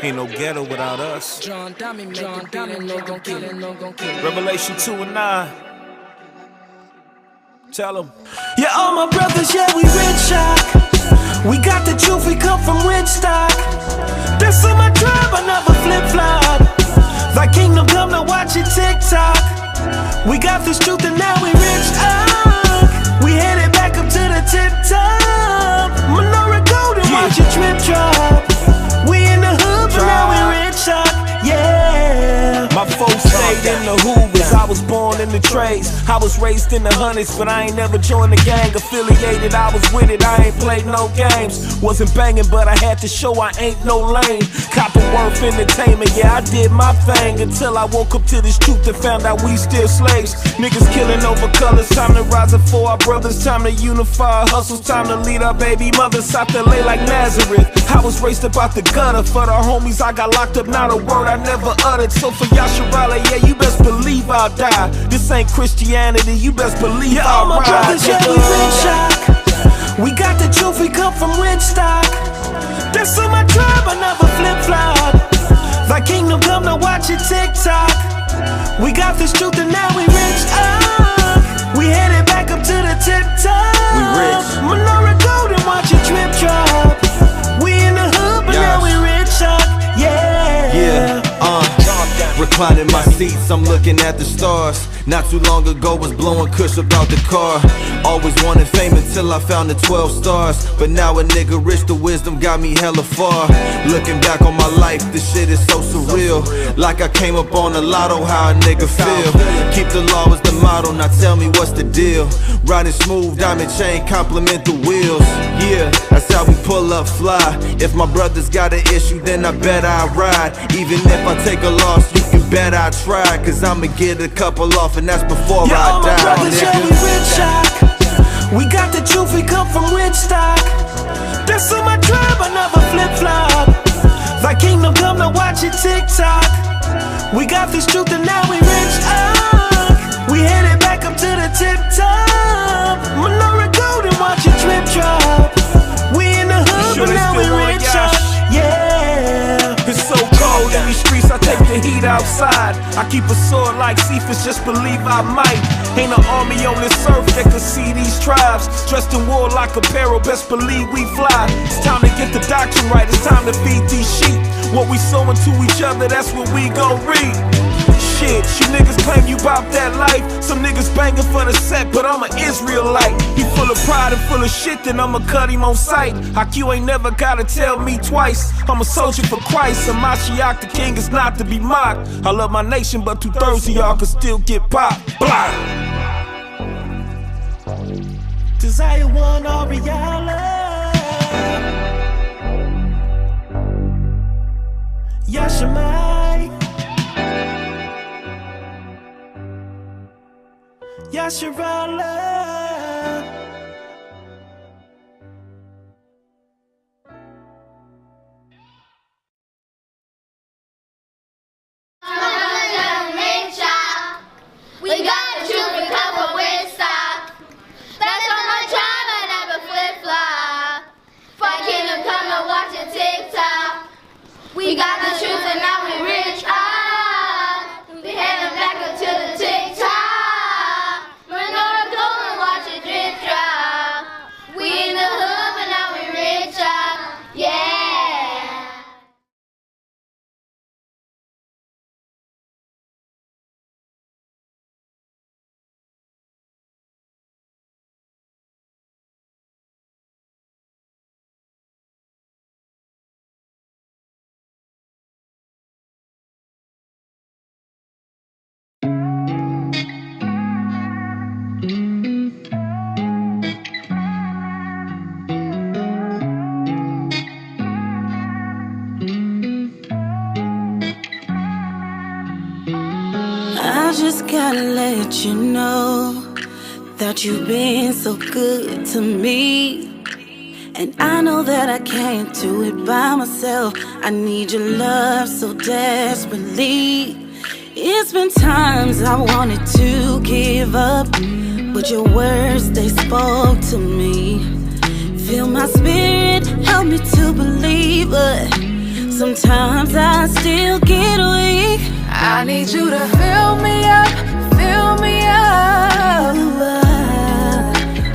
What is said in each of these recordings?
Ain't no ghetto without us. Revelation 2 and 9. Tell them. Yeah, all my brothers, yeah, we rich shock. We got the truth, we come from rich stock. That's on my tribe, I never flip-flop. Thy kingdom come, now watch it TikTok. We got this truth and now we rich up. We headed back up to the tip top. Menorah golden, watch it drip drop. We in the hood, but now we rich up. Yeah. My folks stayed in the Hoovers, I was born in the trades. I was raised in the hundreds, but I ain't never joined the gang. Affiliated, I was with it, I ain't played no games. Wasn't banging, but I had to show I ain't no lame. Copper worth entertainment, yeah, I did my thing. Until I woke up to this truth and found out we still slaves. Niggas killing over colors, time to rise up for our brothers. Time to unify, hustles, time to lead our baby mothers out there lay like Nazareth. I was raised up out the gutter, for the homies I got locked up, not a word I never uttered. So for Yasharahla, yeah, you best believe I'll die. This ain't Christianity, you best believe I'll all my ride. brothers, yeah, we rich shock. We got the truth, we come from rich stock. That's on my tribe, I never flip-flop. Thy kingdom come, now watch it TikTok. We got this truth and now we rich up. We headed back up to the tip top. We rich. Menorah golden, watch it drip drop. We in the hood, but now we rich up. Yeah. Reclining my seats, I'm looking at the stars. Not too long ago was blowing kush about the car. Always wanted fame until I found the 12 stars. But now a nigga rich, the wisdom got me hella far. Looking back on my life, this shit is so surreal. Like I came up on a lotto, how a nigga feel. Keep the law as the motto, now tell me what's the deal. Riding smooth, diamond chain, compliment the wheels. Yeah, that's how we pull up fly. If my brothers got an issue, then I bet I ride. Even if I take a loss, you can bet I try. Cause I'ma get a couple off, and that's before yeah, I all my die. brothers, yeah, we rich shock. We got the truth, we come from rich stock. That's on my tribe, I never flip-flop. Thy kingdom come, now watch it TikTok. We got this truth and now we rich up. We headed back up to the tip top. Menorah golden, watch it drip drop. We in the hood, but now we rich up. Yeah. It's so cold in these streets, I take the heat outside. I keep a sword like Cephas, just believe I might. Ain't an army on this earth that could see these tribes. Dressed in warlike apparel, best believe we fly. It's time to get the doctrine right, it's time to feed these sheep. What we sow into each other, that's what we gon' reap. Shit, you niggas claim you bout that life. Some niggas banging for the set, but I'm an Israelite. He full of pride and full of shit, then I'ma cut him on sight. IQ ain't never gotta tell me twice. I'm a soldier for Christ, and Mashiach the king is not to be mocked. I love my nation, but 2/3 of y'all can still get popped. Blah. Desire one Ariala. Yashamai. Yasharahla. We got the truth, we come from rich stock. That's on my tribe, I never flip-flop. For kingdom come, now watch it TikTok. We got the truth and now we rich up. We heading back up to the TikTok. Menorah golden, watch it drip drop. We in the hood, but now we rich up. Yeah. I just gotta let you know that you've been so good to me. And I know that I can't do it by myself. I need your love so desperately. It's been times I wanted to give up, but your words, they spoke to me. Fill my spirit, help me to believe it. Sometimes I still get weak. I need you to fill me up, fill me up,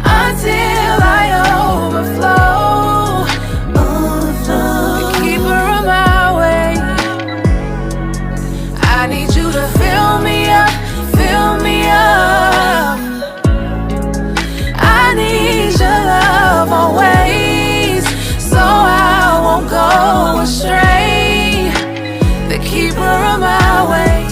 until I overflow, the keeper of my way. I need you to fill me up, fill me up. I need your love always, so I won't go astray, the keeper of my way.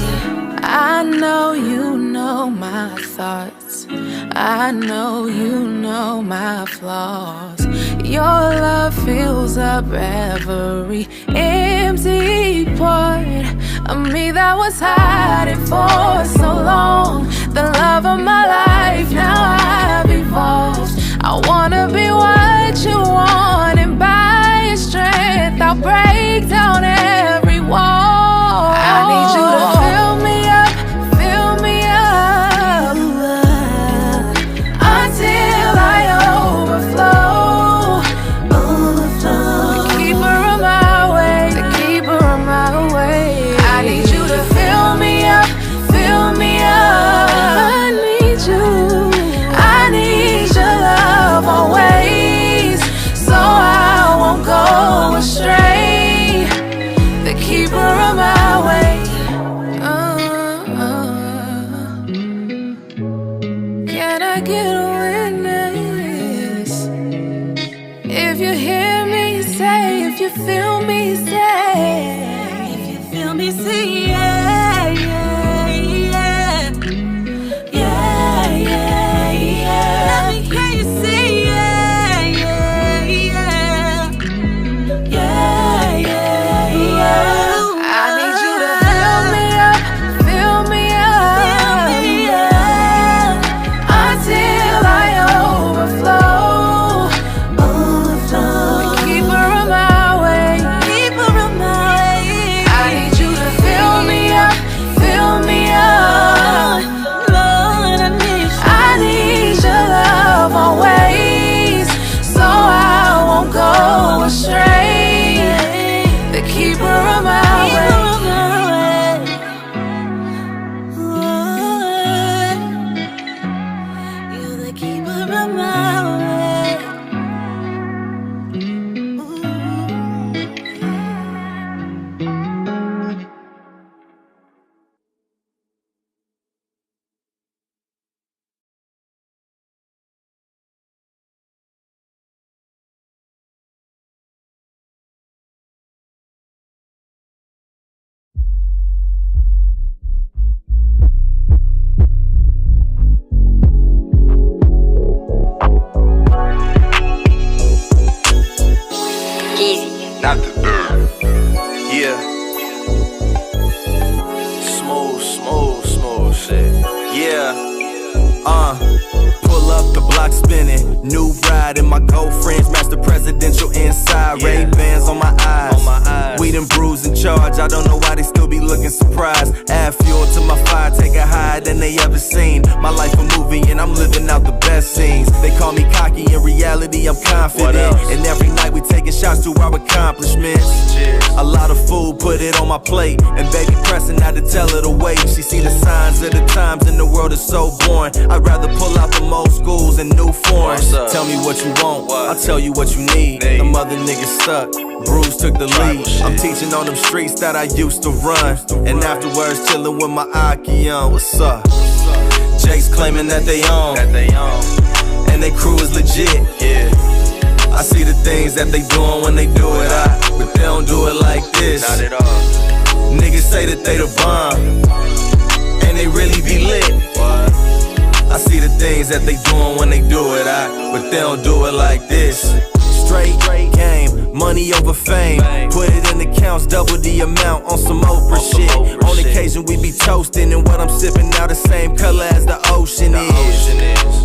I know you know my thoughts, I know you know my flaws. Your love fills up every empty part of me that was hiding for so long. The love of my life, now I've evolved. I wanna be what you want, and by your strength I'll break down every wall. I need you to fill me up, fill me up, until I overflow, the keeper of my way, the keeper of my way. I need you to fill me up, fill me up. I need you, I need your love always, so I won't go astray, the keeper of my way. Can I get a witness? If you hear me say, if you feel me say, If you feel me, say yeah, yeah, yeah, yeah, yeah, yeah. Let me hear you say yeah, yeah, yeah, yeah, yeah, yeah. I need you to fill me up, fill me up, until I overflow, the keeper of my way, Keeper of my way. I need you to fill me up, fill me up. Lord, I need you. I need your love always, so I won't go astray, the keeper of my way. You're the keeper of my way. Not the yeah. Smooth shit. Yeah. Pull up, the block spinning. New ride and my girlfriend's master presidential inside. Yeah. Ray-Bans on my eyes. On my eyes. Weed and brews in charge. I don't know why they still be looking surprised. Add fuel to my fire, take it higher than they ever seen. My life a movie and I'm living out the best scenes. They call me cocky, in reality I'm confident. And every night we taking shots to our accomplishments. Cheers. A lot of food, put it on my plate. And baby pressing out to tell her to wait. She see the signs of the times and the world is so boring. I'd rather pull out the old schools and new foreigns. Tell me what you want, I'll tell you what you need. Them other niggas stuck, Bruce took the lead. I'm teaching on them streets that I used to run. And afterwards chilling with my Aki on. What's up? Jake's claiming that they own. And they crew is legit. Yeah. I see the things that they doing when they do it, but they don't do it like this. Not at all. Niggas say that they the bomb, and they really be lit. What? I see the things that they doing when they do it, but they don't do it like this. Straight game, money over fame. Put it in accounts, double the amount on some Oprah shit. On occasion we be toasting, and what I'm sipping now the same color as the ocean is.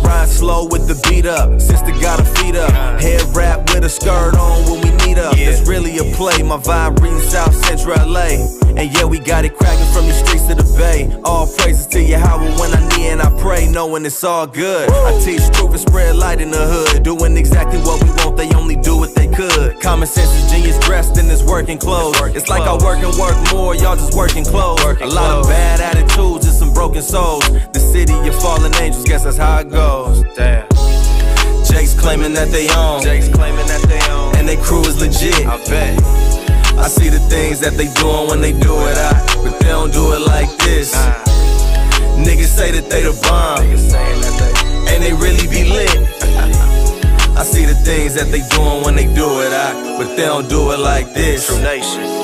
Ride slow with the beat up, sister got her feet up. Head wrap with a skirt on when we meet up. It's really a play, my vibe reading South Central LA. And yeah, we got it cracking from the streets to the bay. All praises to Yahweh when I kneel and I pray, knowing it's all good. I teach truth and spread light in the hood, doing exactly what we want, they only do what they could. Common sense is genius dressed in his working clothes. It's like I work and work more, y'all just working clothes. A lot of bad attitudes and some broken souls. The city of fallen angels, guess that's how it goes. Damn. Jake's claiming that they own. And they crew is legit. I bet. I see the things that they doing when they do it, but they don't do it like this. Niggas say that they the bomb, and they really be lit. I see the things that they doing when they do it, but they don't do it like this. True Nation.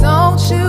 Don't you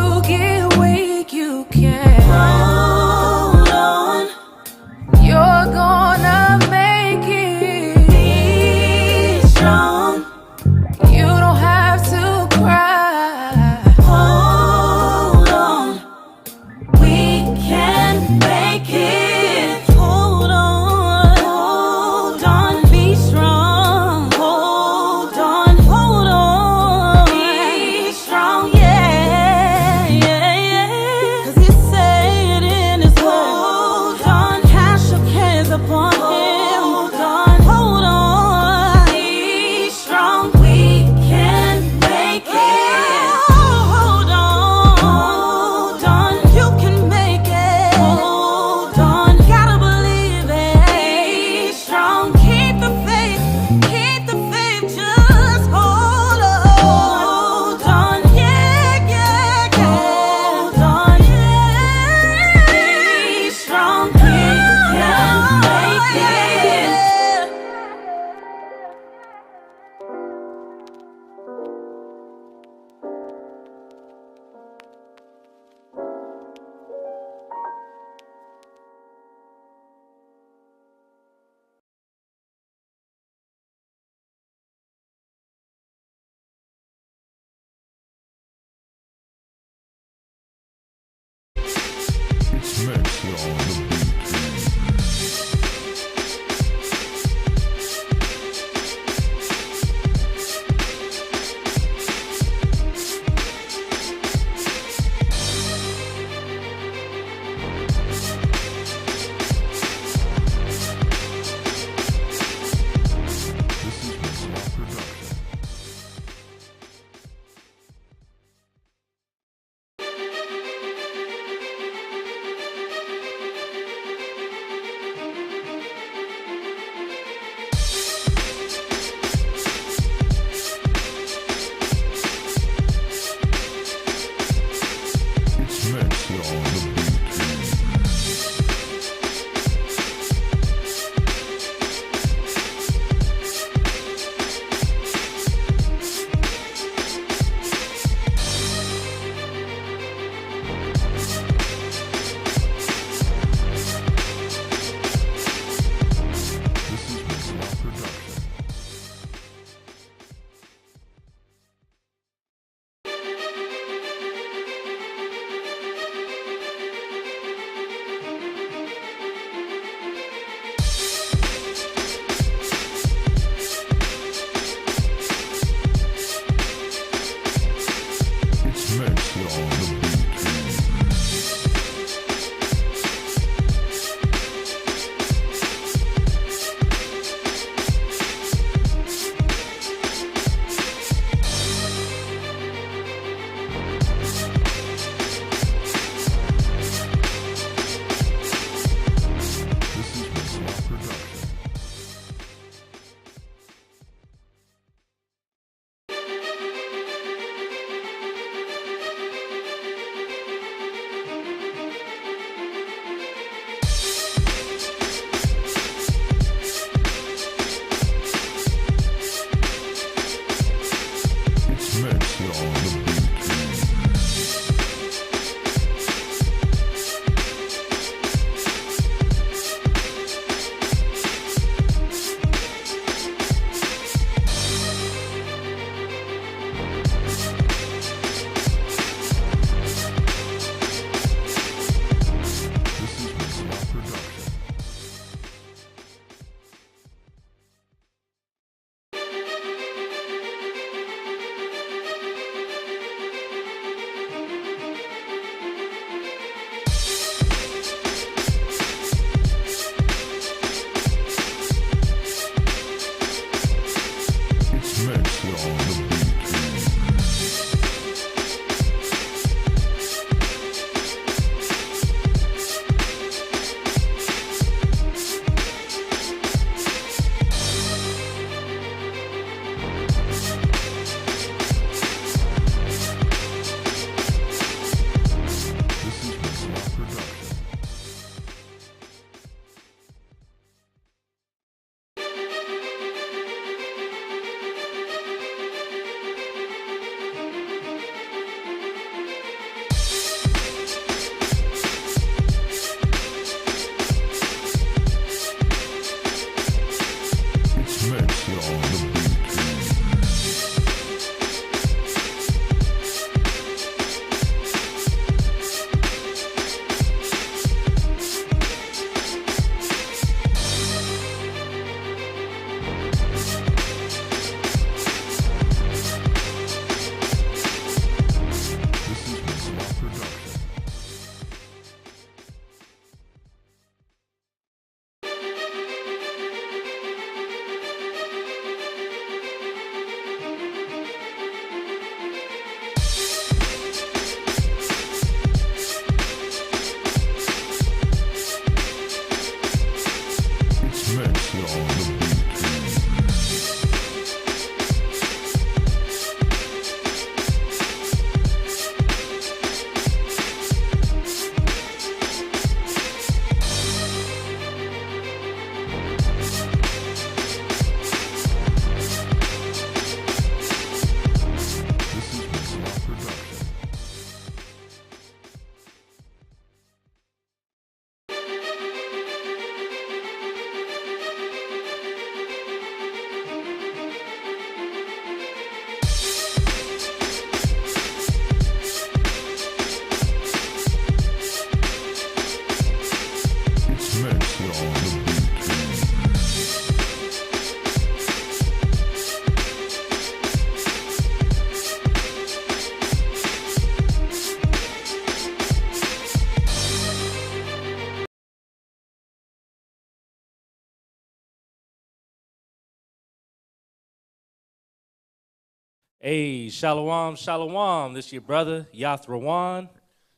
Hey, Shalom, Shalom. This your brother, Yathrawan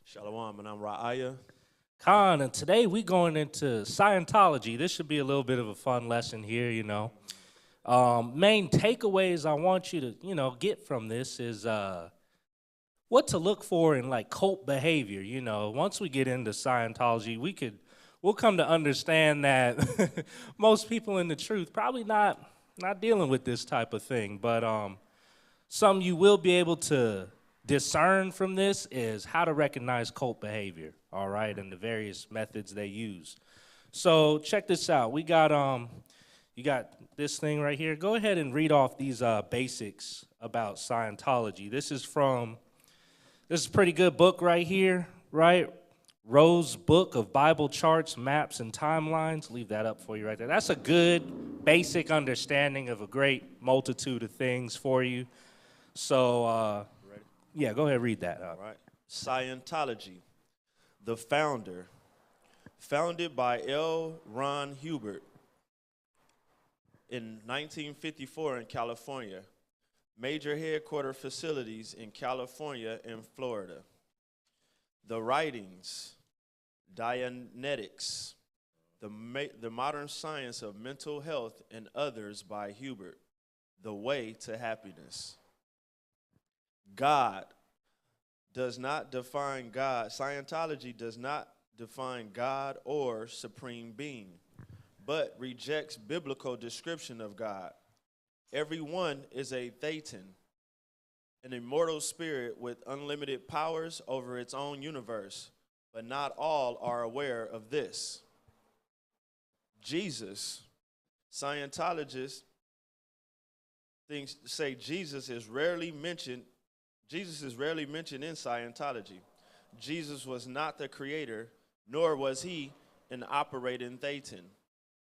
Shalom, and I'm Ra'aya. Khan, and today we going into Scientology. This should be a little bit of a fun lesson here, you know. Main takeaways I want you to, get from this is what to look for in like cult behavior. You know, once we get into Scientology, we'll come to understand that most people in the truth probably not dealing with this type of thing, but some you will be able to discern from this is how to recognize cult behavior, all right, and the various methods they use. So check this out. We got you got this thing right here. Go ahead and read off these basics about Scientology. This is a pretty good book right here, right? Rowe's Book of Bible Charts, Maps, and Timelines. Leave that up for you right there. That's a good basic understanding of a great multitude of things for you. So, yeah, go ahead and read that. All right. Scientology, the founder, founded by L. Ron Hubbard in 1954 in California. Major headquarter facilities in California and Florida. The writings, Dianetics, the modern science of mental health and others by Hubbard, The Way to Happiness. God does not define God. Scientology does not define God or supreme being, but rejects biblical description of God. Everyone is a thetan, an immortal spirit with unlimited powers over its own universe, but not all are aware of this. Jesus, Scientologists say Jesus is rarely mentioned in Scientology. Jesus was not the creator, nor was he an operating thetan,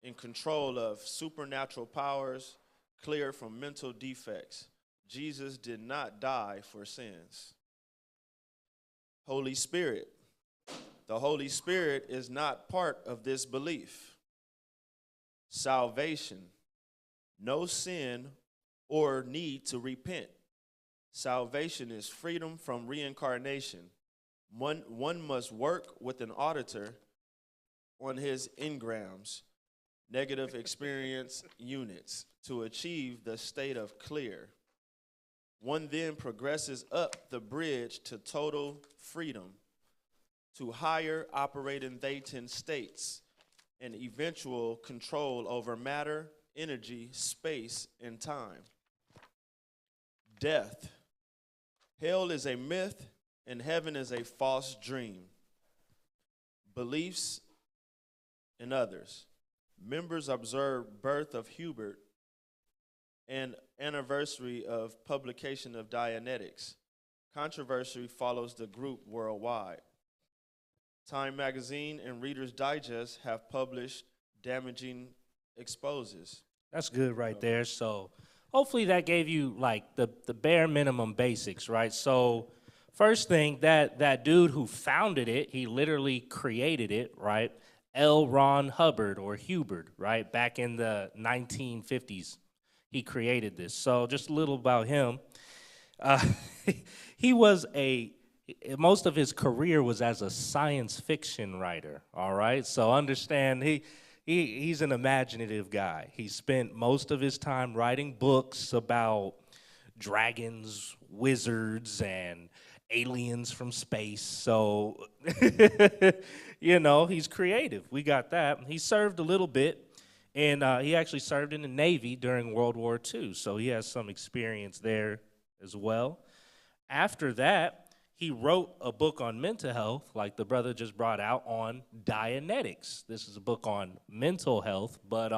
in control of supernatural powers, clear from mental defects. Jesus did not die for sins. Holy Spirit. The Holy Spirit is not part of this belief. Salvation. No sin or need to repent. Salvation is freedom from reincarnation. One must work with an auditor on his engrams, negative experience units, to achieve the state of clear. One then progresses up the bridge to total freedom, to higher operating thetan states, and eventual control over matter, energy, space, and time. Death. Hell is a myth, and heaven is a false dream. Beliefs and others. Members observe birth of Hubbard and anniversary of publication of Dianetics. Controversy follows the group worldwide. Time Magazine and Reader's Digest have published damaging exposes. That's good right there. So hopefully that gave you like the bare minimum basics, right? So first thing, that dude who founded it, he literally created it, right? L. Ron Hubbard or Hubbard, right? Back in the 1950s, he created this. So just a little about him. He was most of his career was as a science fiction writer, all right? So understand he's an imaginative guy. He spent most of his time writing books about dragons, wizards, and aliens from space. So, he's creative. We got that. He served a little bit, and he actually served in the Navy during World War II. So he has some experience there as well. After that, he wrote a book on mental health, like the brother just brought out, on Dianetics. This is a book on mental health, but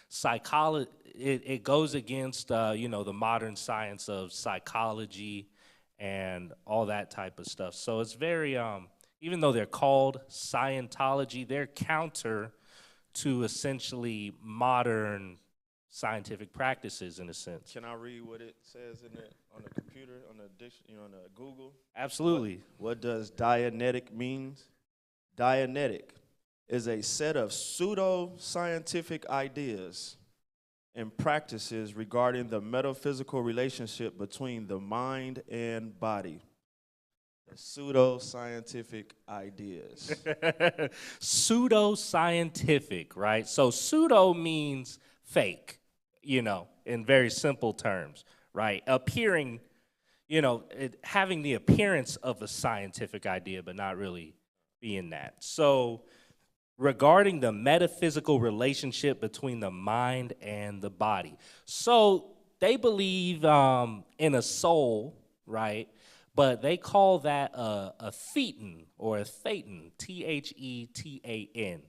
psychology. It goes against the modern science of psychology and all that type of stuff. So it's very even though they're called Scientology, they're counter to essentially modern scientific practices in a sense. Can I read what it says on the computer, on the Google? Absolutely. What does Dianetic means? Dianetic is a set of pseudo-scientific ideas and practices regarding the metaphysical relationship between the mind and body. Pseudo-scientific ideas. Pseudo-scientific, right? So pseudo means fake, in very simple terms, right? Appearing, having the appearance of a scientific idea, but not really being that. So regarding the metaphysical relationship between the mind and the body. So they believe in a soul, right? But they call that a thetan or a thetan, Thetan,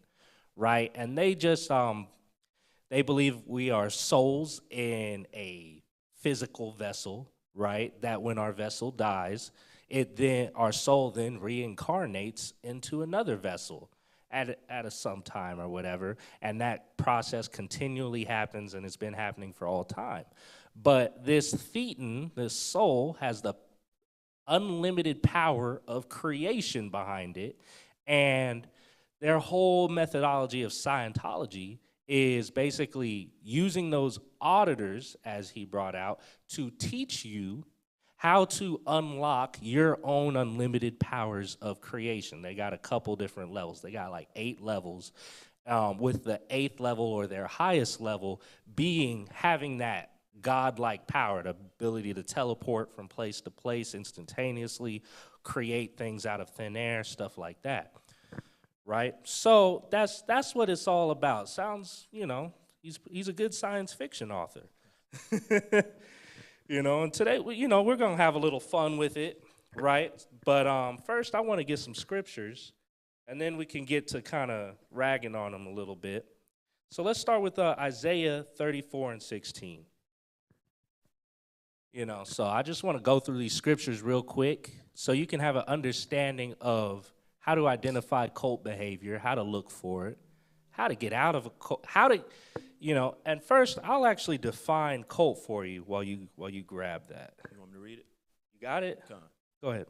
right? And they just, they believe we are souls in a physical vessel, right? That when our vessel dies, our soul then reincarnates into another vessel at some time or whatever, and that process continually happens, and it's been happening for all time. But this thetan, this soul, has the unlimited power of creation behind it, and their whole methodology of Scientology is basically using those auditors, as he brought out, to teach you how to unlock your own unlimited powers of creation. They got a couple different levels. They got like 8 levels, with the 8th level or their highest level being having that God-like power, the ability to teleport from place to place instantaneously, create things out of thin air, stuff like that, right? So that's what it's all about. Sounds, he's a good science fiction author. And today, we're going to have a little fun with it, right? But first, I want to get some scriptures, and then we can get to kind of ragging on them a little bit. So let's start with Isaiah 34 and 16. So I just want to go through these scriptures real quick so you can have an understanding of how to identify cult behavior, how to look for it, how to get out of a cult, and first I'll actually define cult for you while you grab that. You want me to read it? You got it? Come on. Go ahead.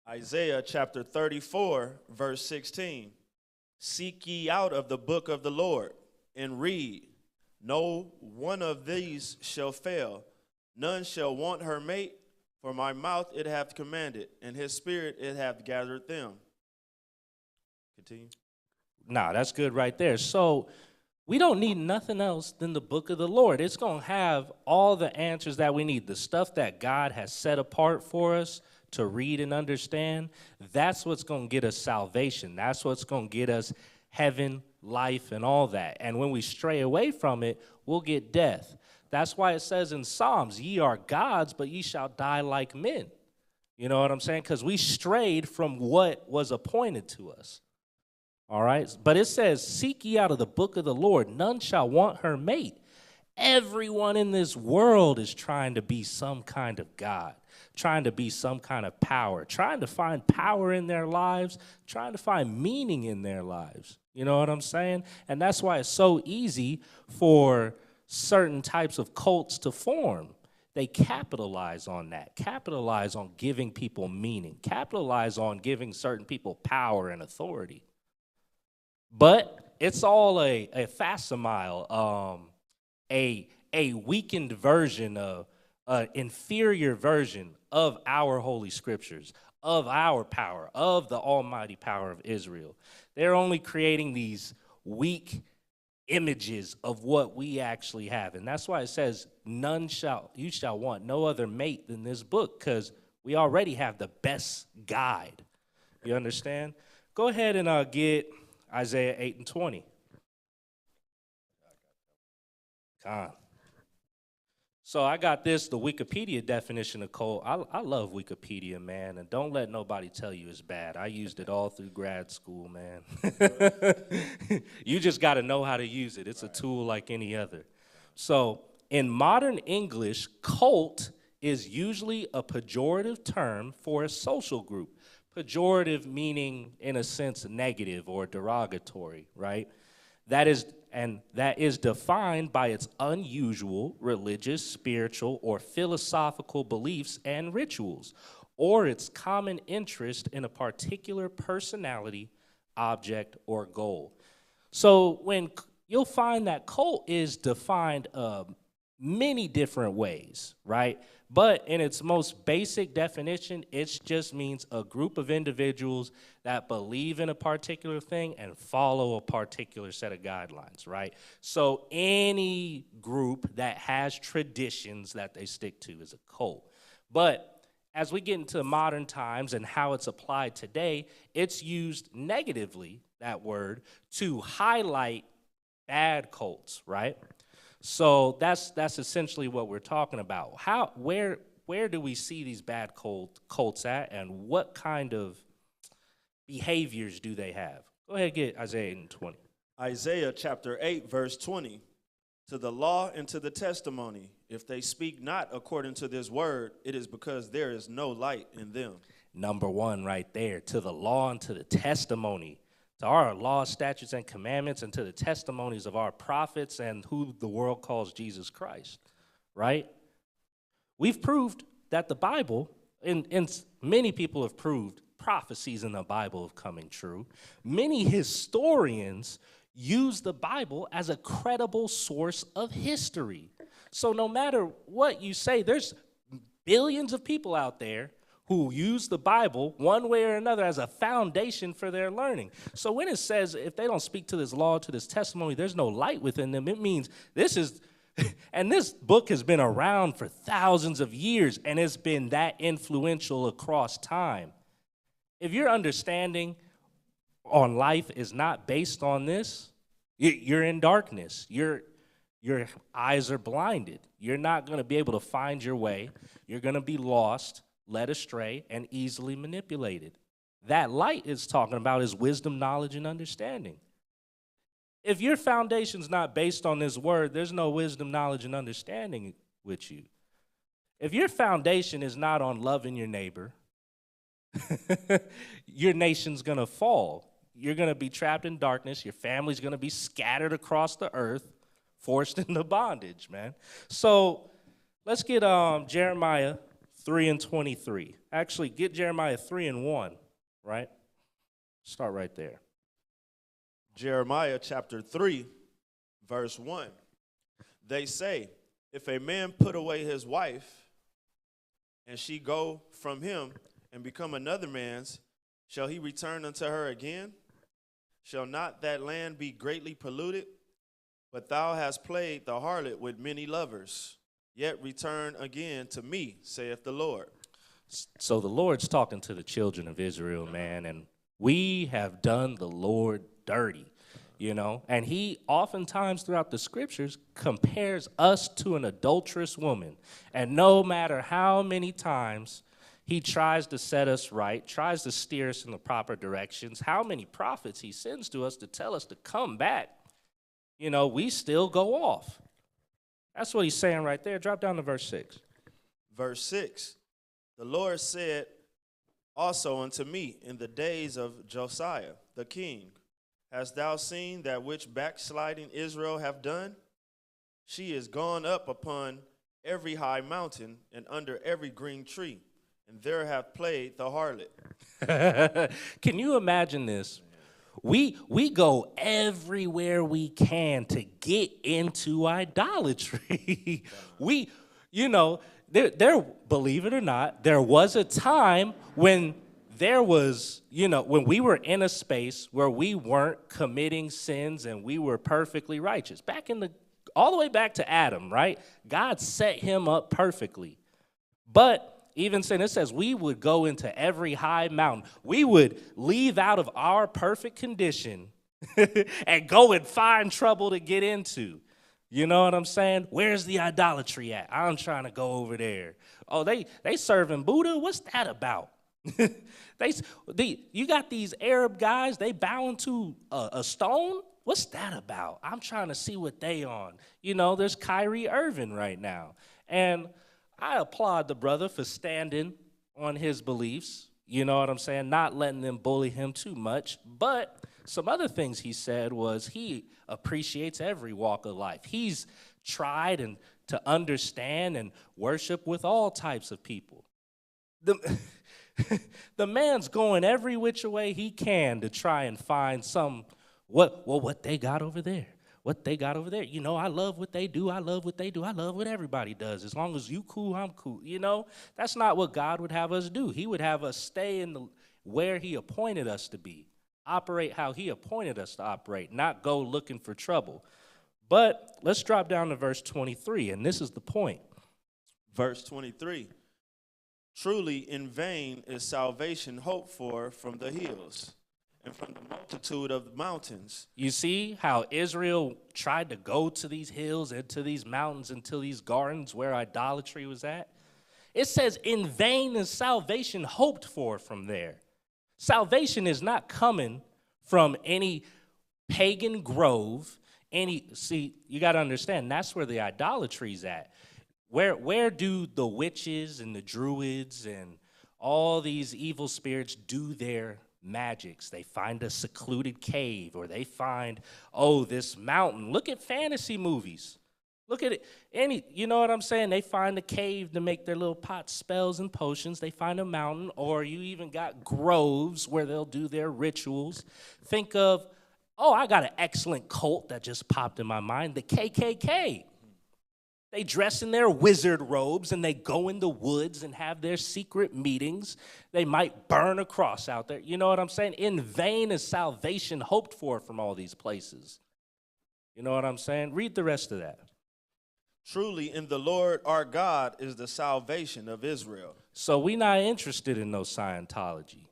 Isaiah chapter 34, verse 16. Seek ye out of the book of the Lord and read. No one of these shall fail. None shall want her mate, for my mouth it hath commanded, and his spirit it hath gathered them. Continue. Nah, that's good right there. So we don't need nothing else than the book of the Lord. It's going to have all the answers that we need, the stuff that God has set apart for us to read and understand. That's what's going to get us salvation. That's what's going to get us heaven, life, and all that. And when we stray away from it, we'll get death. That's why it says in Psalms, ye are gods, but ye shall die like men. You know what I'm saying? Because we strayed from what was appointed to us. All right? But it says, seek ye out of the book of the Lord. None shall want her mate. Everyone in this world is trying to be some kind of God, trying to be some kind of power, trying to find power in their lives, trying to find meaning in their lives. You know what I'm saying? And that's why it's so easy for certain types of cults to form. They capitalize on that, capitalize on giving people meaning, capitalize on giving certain people power and authority. But it's all a facsimile, a weakened version of, an inferior version of our holy scriptures, of our power, of the almighty power of Israel. They're only creating these weak images of what we actually have. And that's why it says, you shall want no other mate than this book, because we already have the best guide. You understand? Go ahead and get Isaiah 8 and 20. Come on. So I got the Wikipedia definition of cult. I love Wikipedia, man, and don't let nobody tell you it's bad. I used it all through grad school, man. You just got to know how to use it. It's a tool like any other. So in modern English, cult is usually a pejorative term for a social group. Pejorative meaning, in a sense, negative or derogatory, right? That is defined by its unusual religious, spiritual, or philosophical beliefs and rituals, or its common interest in a particular personality, object, or goal. So when you'll find that cult is defined many different ways, right? But in its most basic definition, it just means a group of individuals that believe in a particular thing and follow a particular set of guidelines, right? So any group that has traditions that they stick to is a cult. But as we get into modern times and how it's applied today, it's used negatively, that word, to highlight bad cults, right? So that's essentially what we're talking about. Where do we see these bad cults at, and what kind of behaviors do they have? Go ahead and get Isaiah 20. Isaiah chapter 8, verse 20. To the law and to the testimony, if they speak not according to this word, it is because there is no light in them. Number one right there, to the law and to the testimony, to our laws, statutes, and commandments, and to the testimonies of our prophets and who the world calls Jesus Christ, right? We've proved that the Bible, and many people have proved prophecies in the Bible of coming true. Many historians use the Bible as a credible source of history. So no matter what you say, there's billions of people out there who use the Bible one way or another as a foundation for their learning. So when it says if they don't speak to this law, to this testimony, there's no light within them, it means this is, and this book has been around for thousands of years, and it's been that influential across time. If your understanding on life is not based on this, you're in darkness. Your eyes are blinded. You're not going to be able to find your way. You're going to be lost, led astray, and easily manipulated. That light it's talking about is wisdom, knowledge, and understanding. If your foundation's not based on this word, there's no wisdom, knowledge, and understanding with you. If your foundation is not on loving your neighbor, your nation's going to fall. You're going to be trapped in darkness. Your family's going to be scattered across the earth, forced into bondage, man. So let's get Jeremiah 3:23. Actually, get Jeremiah 3:1, right? Start right there. Jeremiah chapter 3, verse 1. They say, if a man put away his wife, and she go from him and become another man's, shall he return unto her again? Shall not that land be greatly polluted? But thou hast played the harlot with many lovers. Yet return again to me, saith the Lord. So the Lord's talking to the children of Israel, man, and we have done the Lord dirty, you know. And he oftentimes throughout the scriptures compares us to an adulterous woman. And no matter how many times he tries to set us right, tries to steer us in the proper directions, how many prophets he sends to us to tell us to come back, you know, we still go off. That's what he's saying right there. Drop down to verse 6. Verse 6. The Lord said also unto me in the days of Josiah the king, hast thou seen that which backsliding Israel have done? She is gone up upon every high mountain and under every green tree, and there have played the harlot. Can you imagine this? We go everywhere we can to get into idolatry. There, believe it or not, there was a time when when we were in a space where we weren't committing sins and we were perfectly righteous. All the way back to Adam, right? God set him up perfectly. But even saying, it says we would go into every high mountain. We would leave out of our perfect condition and go and find trouble to get into. You know what I'm saying? Where's the idolatry at? I'm trying to go over there. Oh, they serving Buddha? What's that about? You got these Arab guys, they bowing to a stone? What's that about? I'm trying to see what they on. You know, there's Kyrie Irving right now. And I applaud the brother for standing on his beliefs, you know what I'm saying, not letting them bully him too much. But some other things he said was he appreciates every walk of life. He's tried to understand and worship with all types of people. The man's going every which way he can to try and find what they got over there. what they got over there. You know, I love what they do. I love what they do. I love what everybody does. As long as you cool, I'm cool. You know, that's not what God would have us do. He would have us stay in where he appointed us to be, operate how he appointed us to operate, not go looking for trouble. But let's drop down to verse 23, and this is the point. Verse 23. Truly in vain is salvation hoped for from the hills and from the multitude of the mountains. You see how Israel tried to go to these hills and to these mountains and to these gardens where idolatry was at? It says, in vain is salvation hoped for from there. Salvation is not coming from any pagan grove. See, you got to understand, that's where the idolatry's at. Where do the witches and the druids and all these evil spirits do their magics? They find a secluded cave, or they find, this mountain. Look at fantasy movies. Look at it. You know what I'm saying? They find a cave to make their little pot spells and potions. They find a mountain, or you even got groves where they'll do their rituals. Think of, I got an excellent cult that just popped in my mind, the KKK. They dress in their wizard robes and they go in the woods and have their secret meetings. They might burn a cross out there. You know what I'm saying? In vain is salvation hoped for from all these places. You know what I'm saying? Read the rest of that. Truly in the Lord our God is the salvation of Israel. So we're not interested in no Scientology.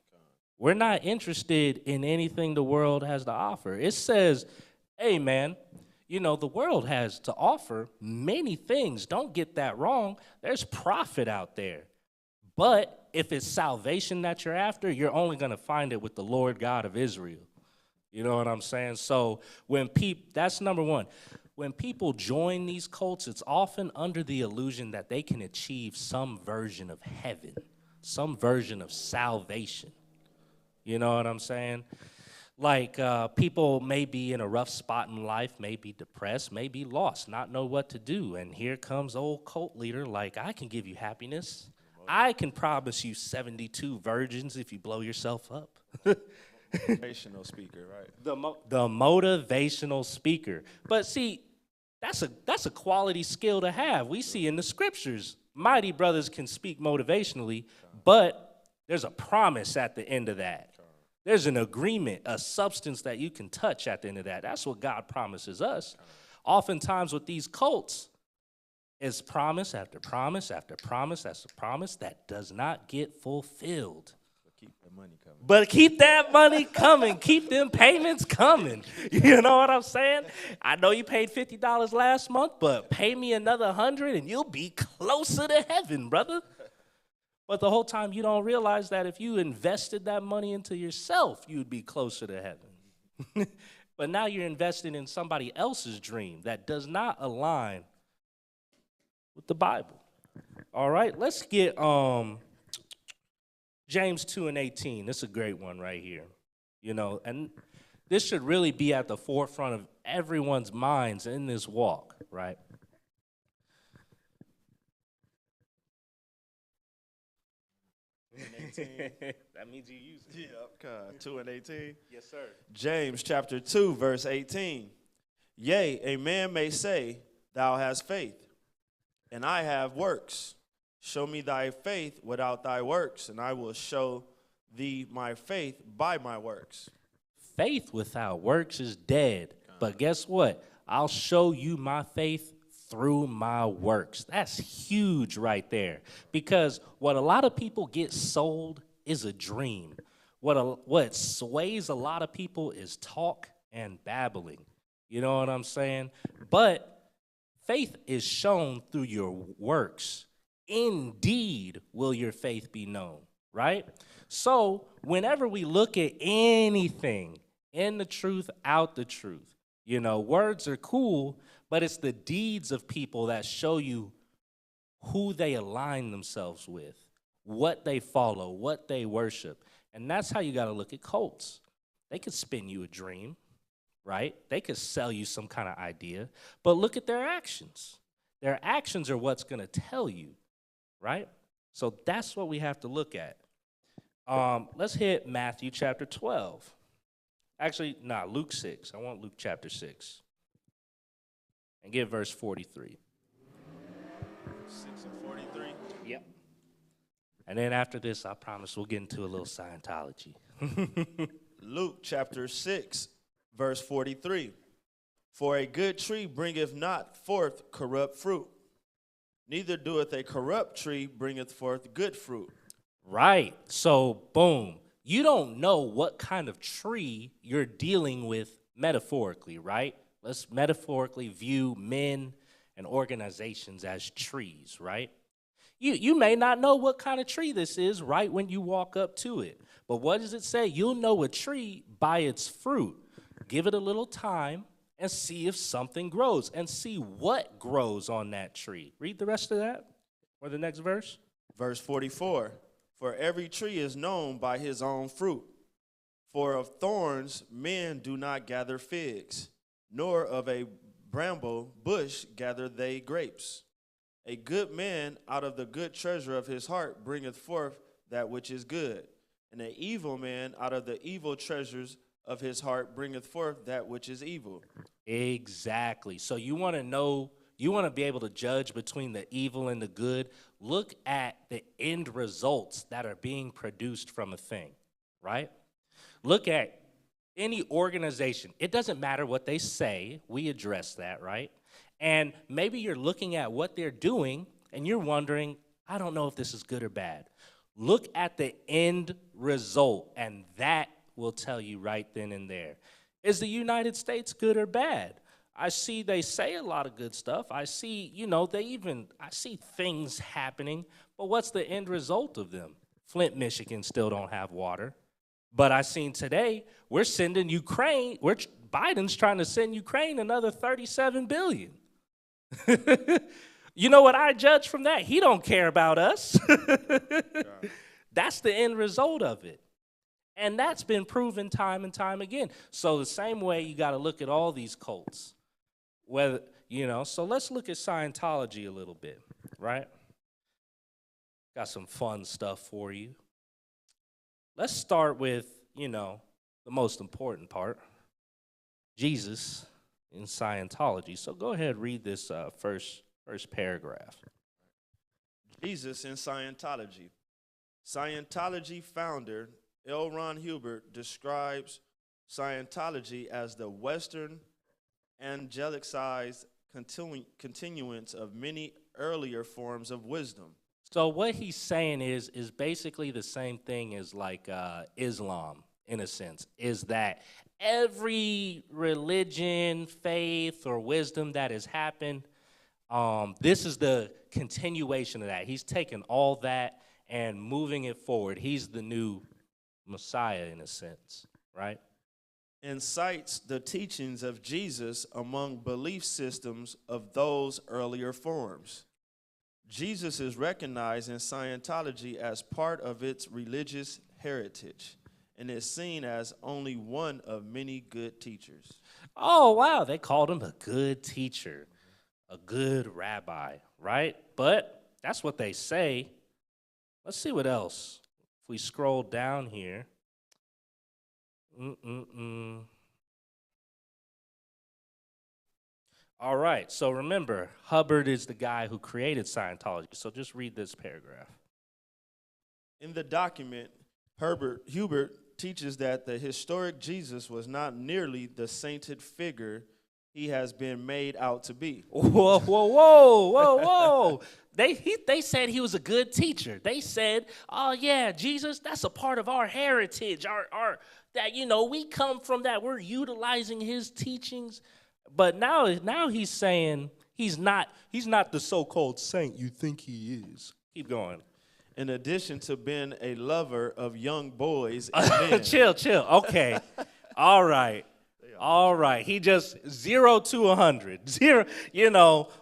We're not interested in anything the world has to offer. It says, hey, man, you know, the world has to offer many things. Don't get that wrong. There's profit out there. But if it's salvation that you're after, you're only going to find it with the Lord God of Israel. You know what I'm saying? So that's number one. When people join these cults, it's often under the illusion that they can achieve some version of heaven, some version of salvation. You know what I'm saying? Like people may be in a rough spot in life, may be depressed, may be lost, not know what to do. And here comes old cult leader like, I can give you happiness. I can promise you 72 virgins if you blow yourself up. Motivational speaker, right? The motivational speaker. But see, that's a quality skill to have. We see in the scriptures, mighty brothers can speak motivationally, but there's a promise at the end of that. There's an agreement, a substance that you can touch at the end of that. That's what God promises us. Oftentimes with these cults, it's promise after promise after promise after promise that does not get fulfilled. But keep that money coming. Keep them payments coming. You know what I'm saying? I know you paid $50 last month, but pay me another $100 and you'll be closer to heaven, brother. But the whole time you don't realize that if you invested that money into yourself, you'd be closer to heaven. But now you're investing in somebody else's dream that does not align with the Bible. All right, let's get James 2:18. This is a great one right here. You know, and this should really be at the forefront of everyone's minds in this walk, right? That means you use it. Yep, 2:18. Yes, sir. James chapter 2, verse 18. Yea, a man may say, thou hast faith, and I have works. Show me thy faith without thy works, and I will show thee my faith by my works. Faith without works is dead. But guess what? I'll show you my faith through my works. That's huge right there. Because what a lot of people get sold is a dream. What sways a lot of people is talk and babbling. You know what I'm saying? But faith is shown through your works. Indeed will your faith be known, right? So whenever we look at anything, in the truth, out the truth, you know, words are cool, but it's the deeds of people that show you who they align themselves with, what they follow, what they worship. And that's how you got to look at cults. They could spin you a dream, right? They could sell you some kind of idea, but look at their actions. Their actions are what's going to tell you, right? So that's what we have to look at. Let's hit Matthew chapter 12. Actually, Luke 6. I want Luke chapter 6. and get verse 43. 6 and 43. Yep. And then after this, I promise we'll get into a little Scientology. Luke chapter 6, verse 43. For a good tree bringeth not forth corrupt fruit, neither doeth a corrupt tree bringeth forth good fruit. Right. So, boom. You don't know what kind of tree you're dealing with metaphorically, right? Let's metaphorically view men and organizations as trees, right? You may not know what kind of tree this is right when you walk up to it. But what does it say? You'll know a tree by its fruit. Give it a little time and see if something grows and see what grows on that tree. Read the rest of that or the next verse. Verse 44. For every tree is known by his own fruit. For of thorns men do not gather figs, nor of a bramble bush gather they grapes. A good man out of the good treasure of his heart bringeth forth that which is good, and an evil man out of the evil treasures of his heart bringeth forth that which is evil. Exactly. So you want to know, you want to be able to judge between the evil and the good. Look at the end results that are being produced from a thing, right? Look at any organization. It doesn't matter what they say. We address that, right? And maybe you're looking at what they're doing and you're wondering, I don't know if this is good or bad. Look at the end result, and that will tell you right then and there. Is the United States good or bad? I see they say a lot of good stuff. I see, I see things happening, but what's the end result of them? Flint, Michigan still don't have water. But I seen today, we're sending Ukraine, Biden's trying to send Ukraine another $37 billion. You know what I judge from that? He don't care about us. That's the end result of it. And that's been proven time and time again. So the same way you got to look at all these cults. So let's look at Scientology a little bit, right? Got some fun stuff for you. Let's start with, the most important part, Jesus in Scientology. So go ahead, read this first paragraph. Jesus in Scientology. Scientology founder L. Ron Hubbard describes Scientology as the Western angelicized continuance of many earlier forms of wisdom. So what he's saying is basically the same thing as like Islam, in a sense, is that every religion, faith, or wisdom that has happened, this is the continuation of that. He's taken all that and moving it forward. He's the new Messiah, in a sense, right? And cites the teachings of Jesus among belief systems of those earlier forms. Jesus is recognized in Scientology as part of its religious heritage and is seen as only one of many good teachers. Oh, wow, they called him a good teacher, a good rabbi, right? But that's what they say. Let's see what else. If we scroll down here. All right, so remember, Hubbard is the guy who created Scientology. So just read this paragraph. In the document, Hubbard teaches that the historic Jesus was not nearly the sainted figure he has been made out to be. Whoa. They said he was a good teacher. They said, oh yeah, Jesus, that's a part of our heritage, our that, we come from that. We're utilizing his teachings. But now he's saying he's not the so-called saint you think he is. Keep going. In addition to being a lover of young boys and men. Chill. Okay. All right. He just 0 to 100. 0.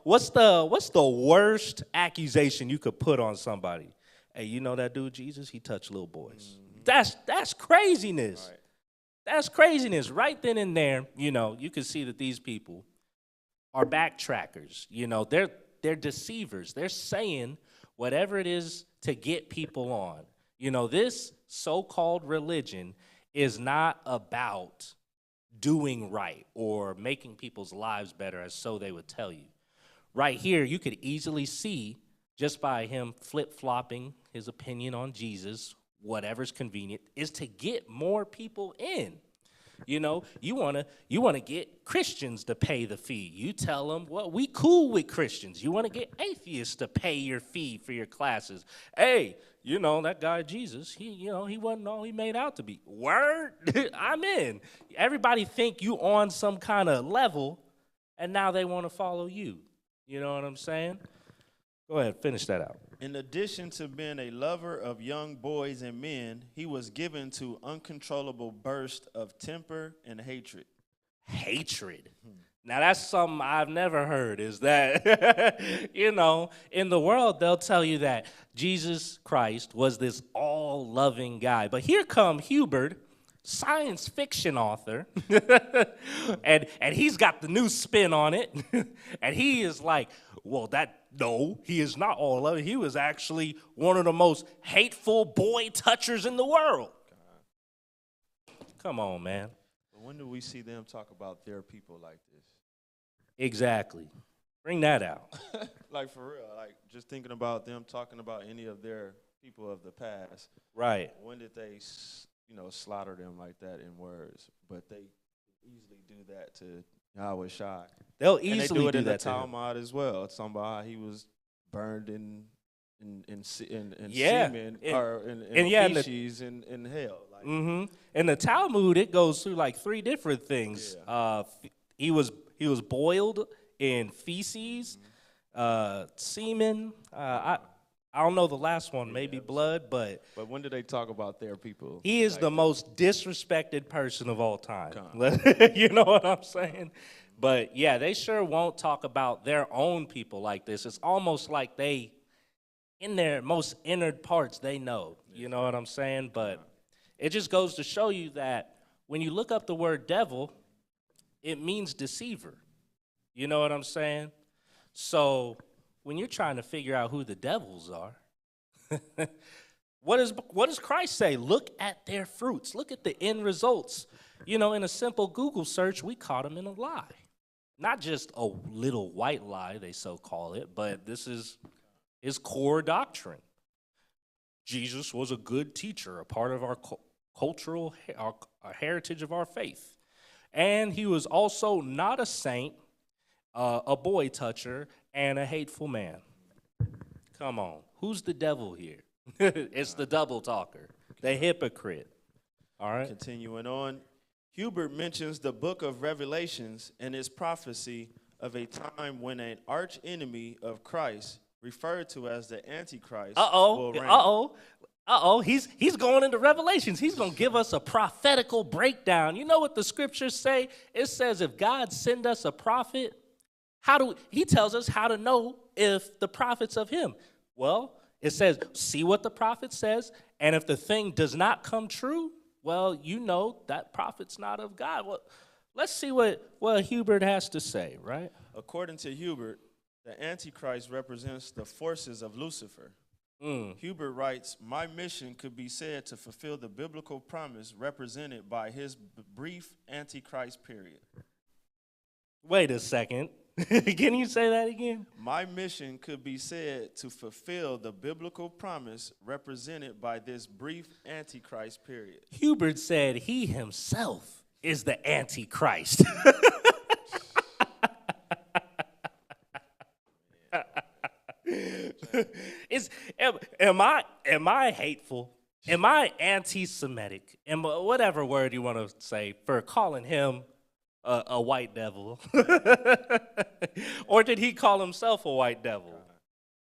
What's the worst accusation you could put on somebody? Hey, you know that dude Jesus? He touched little boys. Mm-hmm. That's craziness. Right. That's craziness. Right then and there, you can see that these people are backtrackers. They're deceivers. They're saying whatever it is to get people on. This so-called religion is not about doing right or making people's lives better, as so they would tell you. Right here, you could easily see, just by him flip-flopping his opinion on Jesus, whatever's convenient, is to get more people in. You know, you wanna get Christians to pay the fee. You tell them, well, we cool with Christians. You wanna get atheists to pay your fee for your classes. Hey, you know, that guy Jesus, he wasn't all he made out to be. Word, I'm in. Everybody think you on some kind of level, and now they want to follow you. You know what I'm saying? Go ahead, finish that out. In addition to being a lover of young boys and men, he was given to uncontrollable bursts of temper and hatred. Hatred. Now that's something I've never heard, is that, you know, in the world they'll tell you that Jesus Christ was this all-loving guy. But here come Hubert, science fiction author, and he's got the new spin on it, and he is like, well, no, he is not all loving. He was actually one of the most hateful boy touchers in the world. Come on, man. But when do we see them talk about their people like this? Exactly. Bring that out. Like, for real, like, just thinking about them talking about any of their people of the past. Right. When did they, slaughter them like that in words? But they easily do that to Yahweh Shai. They'll And they easily do it do in the that to him. Talmud as well. It's talking about how he was burned in Yeah. semen, And- or and yeah, in the- feces in hell. Like, Mm-hmm. In the Talmud, it goes through like 3 different things. Yeah. He was boiled in feces, semen. I don't know the last one, maybe blood, but But when do they talk about their people? he is like the that? most disrespected person of all time. Come. You know what I'm saying? But yeah, they sure won't talk about their own people like this. It's almost like they, in their most inner parts, they know. You know what I'm saying? But it just goes to show you that when you look up the word devil, it means deceiver. You know what I'm saying? So when you're trying to figure out who the devils are, what does Christ say? Look at their fruits. Look at the end results. You know, in a simple Google search, we caught them in a lie. Not just a little white lie, they so call it, but this is his core doctrine. Jesus was a good teacher, a part of our cultural, our heritage of our faith. And he was also not a saint, a boy toucher, and a hateful man. Come on. Who's the devil here? It's the double talker, the hypocrite. All right? Continuing on, Hubert mentions the book of Revelations and its prophecy of a time when an arch enemy of Christ, referred to as the Antichrist, will reign. He's going into Revelations. He's going to give us a prophetical breakdown. You know what the scriptures say? It says if God send us a prophet, he tells us how to know if the prophet's of him. Well, it says, see what the prophet says, and if the thing does not come true, well, you know that prophet's not of God. Well, let's see what Hubert has to say, right? According to Hubert, the Antichrist represents the forces of Lucifer. Hubert writes, my mission could be said to fulfill the biblical promise represented by his brief Antichrist period. Wait a second. Can you say that again? My mission could be said to fulfill the biblical promise represented by this brief Antichrist period. Hubert said he himself is the Antichrist. Am I hateful? Am I anti-Semitic? Whatever word you want to say for calling him a white devil? Or did he call himself a white devil?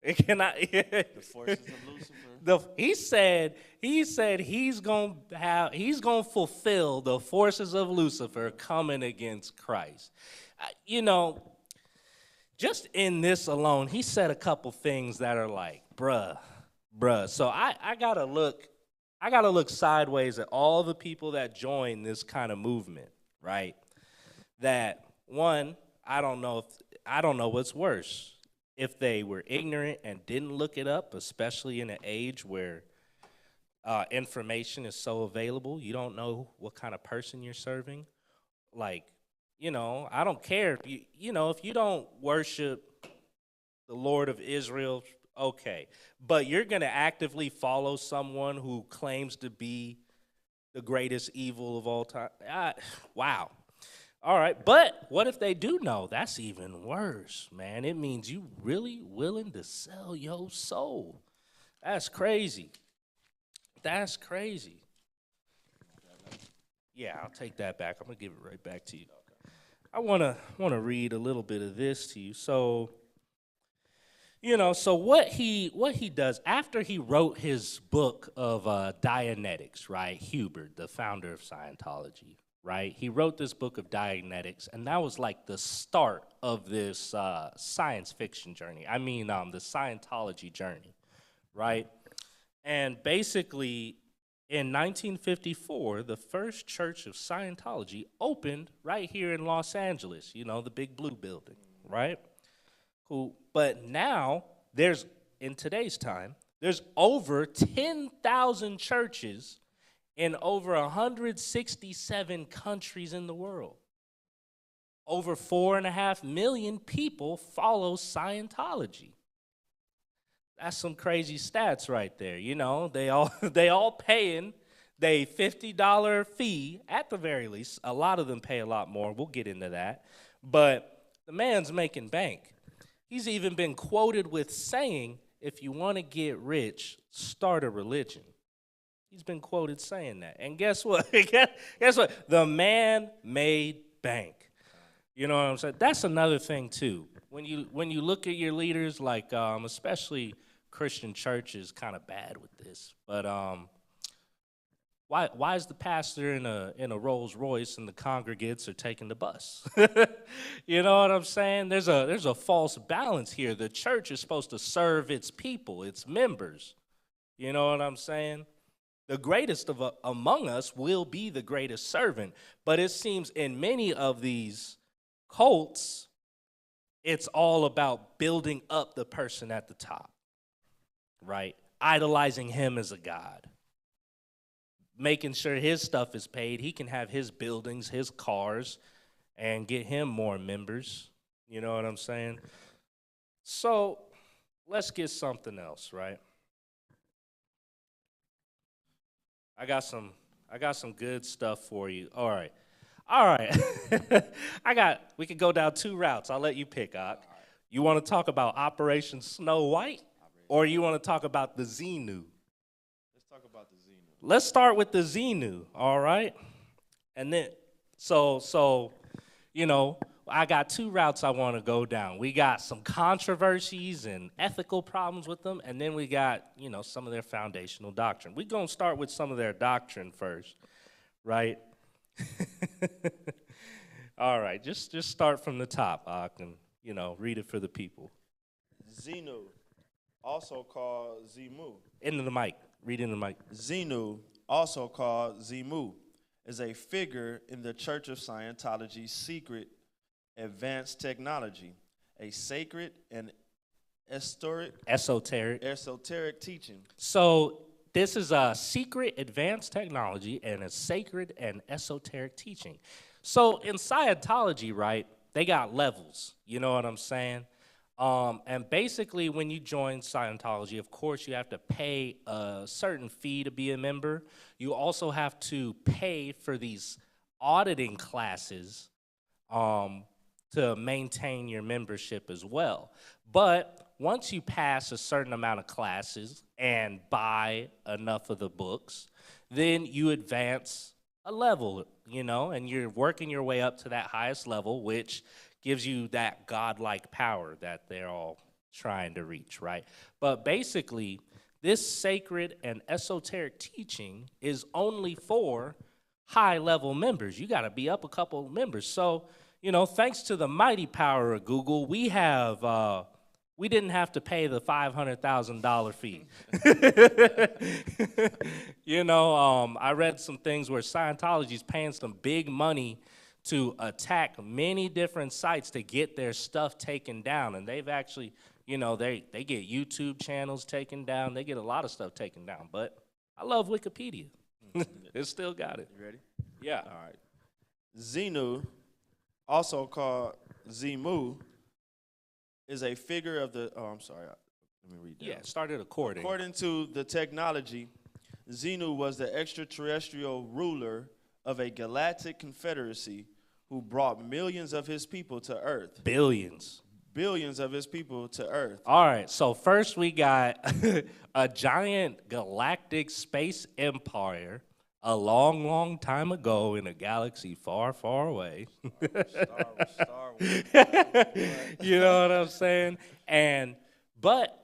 The forces of Lucifer. He said he's gonna fulfill the forces of Lucifer coming against Christ. You know, just in this alone, he said a couple things that are like, bruh. So I gotta look sideways at all the people that join this kind of movement, right? That one, I don't know what's worse. If they were ignorant and didn't look it up, especially in an age where information is so available, you don't know what kind of person you're serving, like, I don't care if if you don't worship the Lord of Israel, okay. But you're going to actively follow someone who claims to be the greatest evil of all time. Wow. All right. But what if they do know? That's even worse, man. It means you really willing to sell your soul. That's crazy. That's crazy. Yeah, I'll take that back. I'm going to give it right back to you. I want to read a little bit of this to you. So, so what he does after he wrote his book of Dianetics, right? Hubert, the founder of Scientology, right? He wrote this book of Dianetics, and that was like the start of this science fiction journey. I mean, the Scientology journey, right? And basically, in 1954, the first church of Scientology opened right here in Los Angeles, the big blue building, right? Cool. But now, in today's time, there's over 10,000 churches in over 167 countries in the world. Over 4.5 million people follow Scientology. That's some crazy stats right there. They all paying they $50 fee at the very least. A lot of them pay a lot more. We'll get into that. But the man's making bank. He's even been quoted with saying, if you want to get rich, start a religion. He's been quoted saying that. And guess what? Guess what? The man made bank. You know what I'm saying? That's another thing, too. When you look at your leaders, like especially Christian churches, kind of bad with this. But why is the pastor in a Rolls Royce and the congregants are taking the bus? You know what I'm saying? There's a false balance here. The church is supposed to serve its people, its members. You know what I'm saying? The greatest among us will be the greatest servant. But it seems in many of these cults, it's all about building up the person at the top, right? Idolizing him as a god. Making sure his stuff is paid. He can have his buildings, his cars, and get him more members. You know what I'm saying? So let's get something else, right? I got some good stuff for you. All right. We could go down two routes. I'll let you pick, Ak. You want to talk about Operation Snow White, or you want to talk about the Xenu? Let's talk about the Xenu. Let's start with the Xenu, all right? And then, so I got two routes I want to go down. We got some controversies and ethical problems with them, and then we got, some of their foundational doctrine. We're going to start with some of their doctrine first, right? All right, just start from the top, Ak, and, read it for the people. Xenu, also called Zimu. Into the mic. Read into the mic. Xenu, also called Zimu, is a figure in the Church of Scientology's secret advanced technology, a sacred and esoteric teaching. So this is a secret advanced technology and a sacred and esoteric teaching. So in Scientology, right, they got levels. You know what I'm saying? And basically, when you join Scientology, of course, you have to pay a certain fee to be a member. You also have to pay for these auditing classes to maintain your membership as well. But once you pass a certain amount of classes and buy enough of the books, then you advance a level, and you're working your way up to that highest level, which gives you that godlike power that they're all trying to reach, right? But basically, this sacred and esoteric teaching is only for high-level members. You got to be up a couple members. So, thanks to the mighty power of Google, we didn't have to pay the $500,000 fee. I read some things where Scientology's paying some big money to attack many different sites to get their stuff taken down. And they've actually, they get YouTube channels taken down. They get a lot of stuff taken down. But I love Wikipedia. It still got it. You ready? Yeah. All right. Xenu, also called Zemu, is a figure of the. Oh, I'm sorry. Let me read that. Yeah, started according. According to the technology, Xenu was the extraterrestrial ruler of a galactic confederacy who brought millions of his people to Earth. Billions. Billions of his people to Earth. All right, so first we got a giant galactic space empire a long, long time ago in a galaxy far, far away. Star Wars. You know what I'm saying? But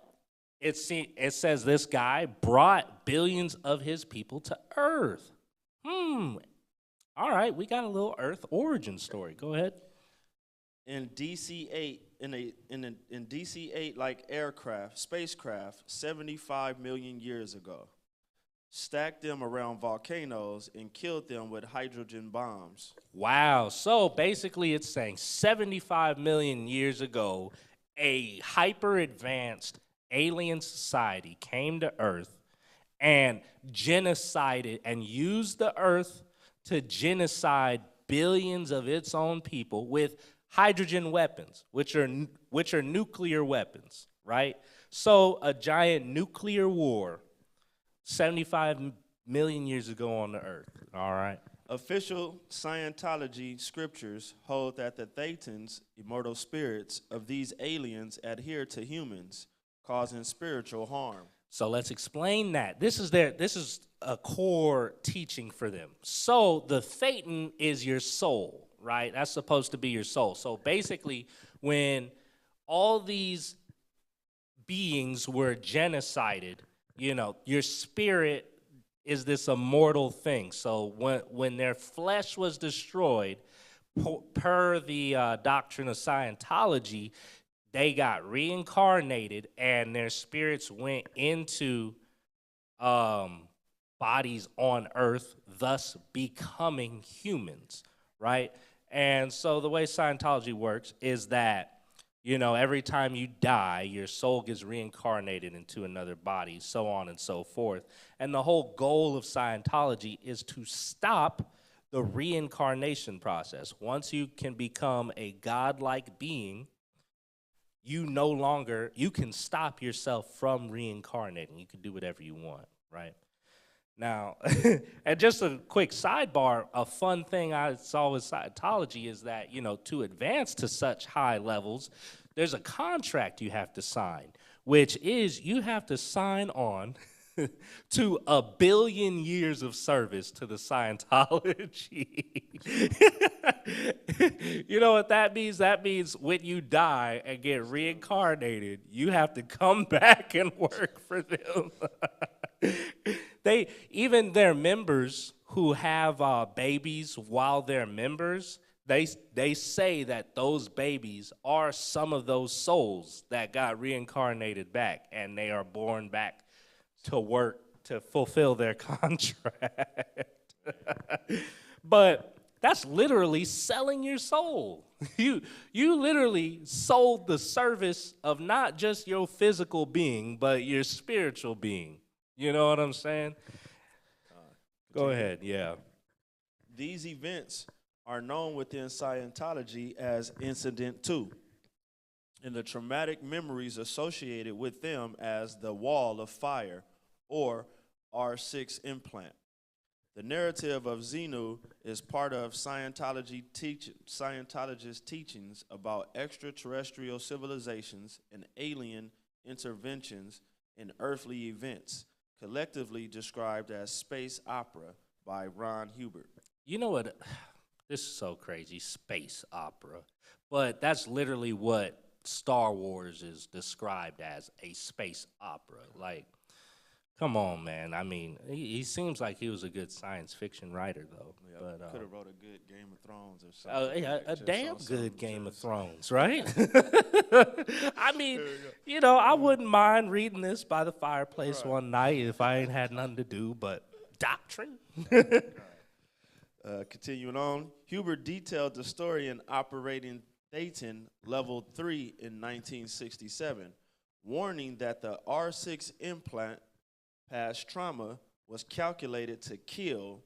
it says this guy brought billions of his people to Earth. All right, we got a little Earth origin story. Go ahead. In DC-8, in DC-8 like spacecraft, 75 million years ago, stacked them around volcanoes and killed them with hydrogen bombs. Wow. So basically it's saying 75 million years ago, a hyper advanced alien society came to Earth and genocided and used the Earth to genocide billions of its own people with hydrogen weapons, which are nuclear weapons, right? So a giant nuclear war 75 million years ago on the Earth, all right? Official Scientology scriptures hold that the Thetans, immortal spirits of these aliens, adhere to humans, causing spiritual harm. So let's explain that. This is a core teaching for them. So the Thetan is your soul, right? That's supposed to be your soul. So basically, when all these beings were genocided, you know, your spirit is this immortal thing. So when their flesh was destroyed, per the doctrine of Scientology, they got reincarnated and their spirits went into bodies on Earth, thus becoming humans, right? And so the way Scientology works is that, you know, every time you die, your soul gets reincarnated into another body, so on and so forth. And the whole goal of Scientology is to stop the reincarnation process. Once you can become a godlike being, you can stop yourself from reincarnating. You can do whatever you want, right? Now, and just a quick sidebar, a fun thing I saw with Scientology is that, you know, to advance to such high levels, there's a contract you have to sign, which is you have to sign on to 1 billion years of service to the Scientology. You know what that means? That means when you die and get reincarnated, you have to come back and work for them. Even their members who have babies while they're members, they say that those babies are some of those souls that got reincarnated back, and they are born back to work to fulfill their contract. But that's literally selling your soul. You literally sold the service of not just your physical being, but your spiritual being. You know what I'm saying? Go ahead, yeah. These events are known within Scientology as Incident 2, and the traumatic memories associated with them as the Wall of Fire, or R6 implant. The narrative of Xenu is part of Scientology's teachings about extraterrestrial civilizations and alien interventions in earthly events, collectively described as space opera by Ron Hubbard. You know what? This is so crazy, space opera. But that's literally what Star Wars is described as, a space opera. Like, come on, man. I mean, he seems like he was a good science fiction writer, though. Yeah, but could have wrote a good Game of Thrones or something. Yeah, a Just damn on some good Game of just- Thrones, right? I mean, you know, I wouldn't mind reading this by the fireplace one night if I ain't had nothing to do, but doctrine? Continuing on, Hubbard detailed the story in Operating Thetan Level 3 in 1967, warning that the R6 implant past trauma was calculated to kill,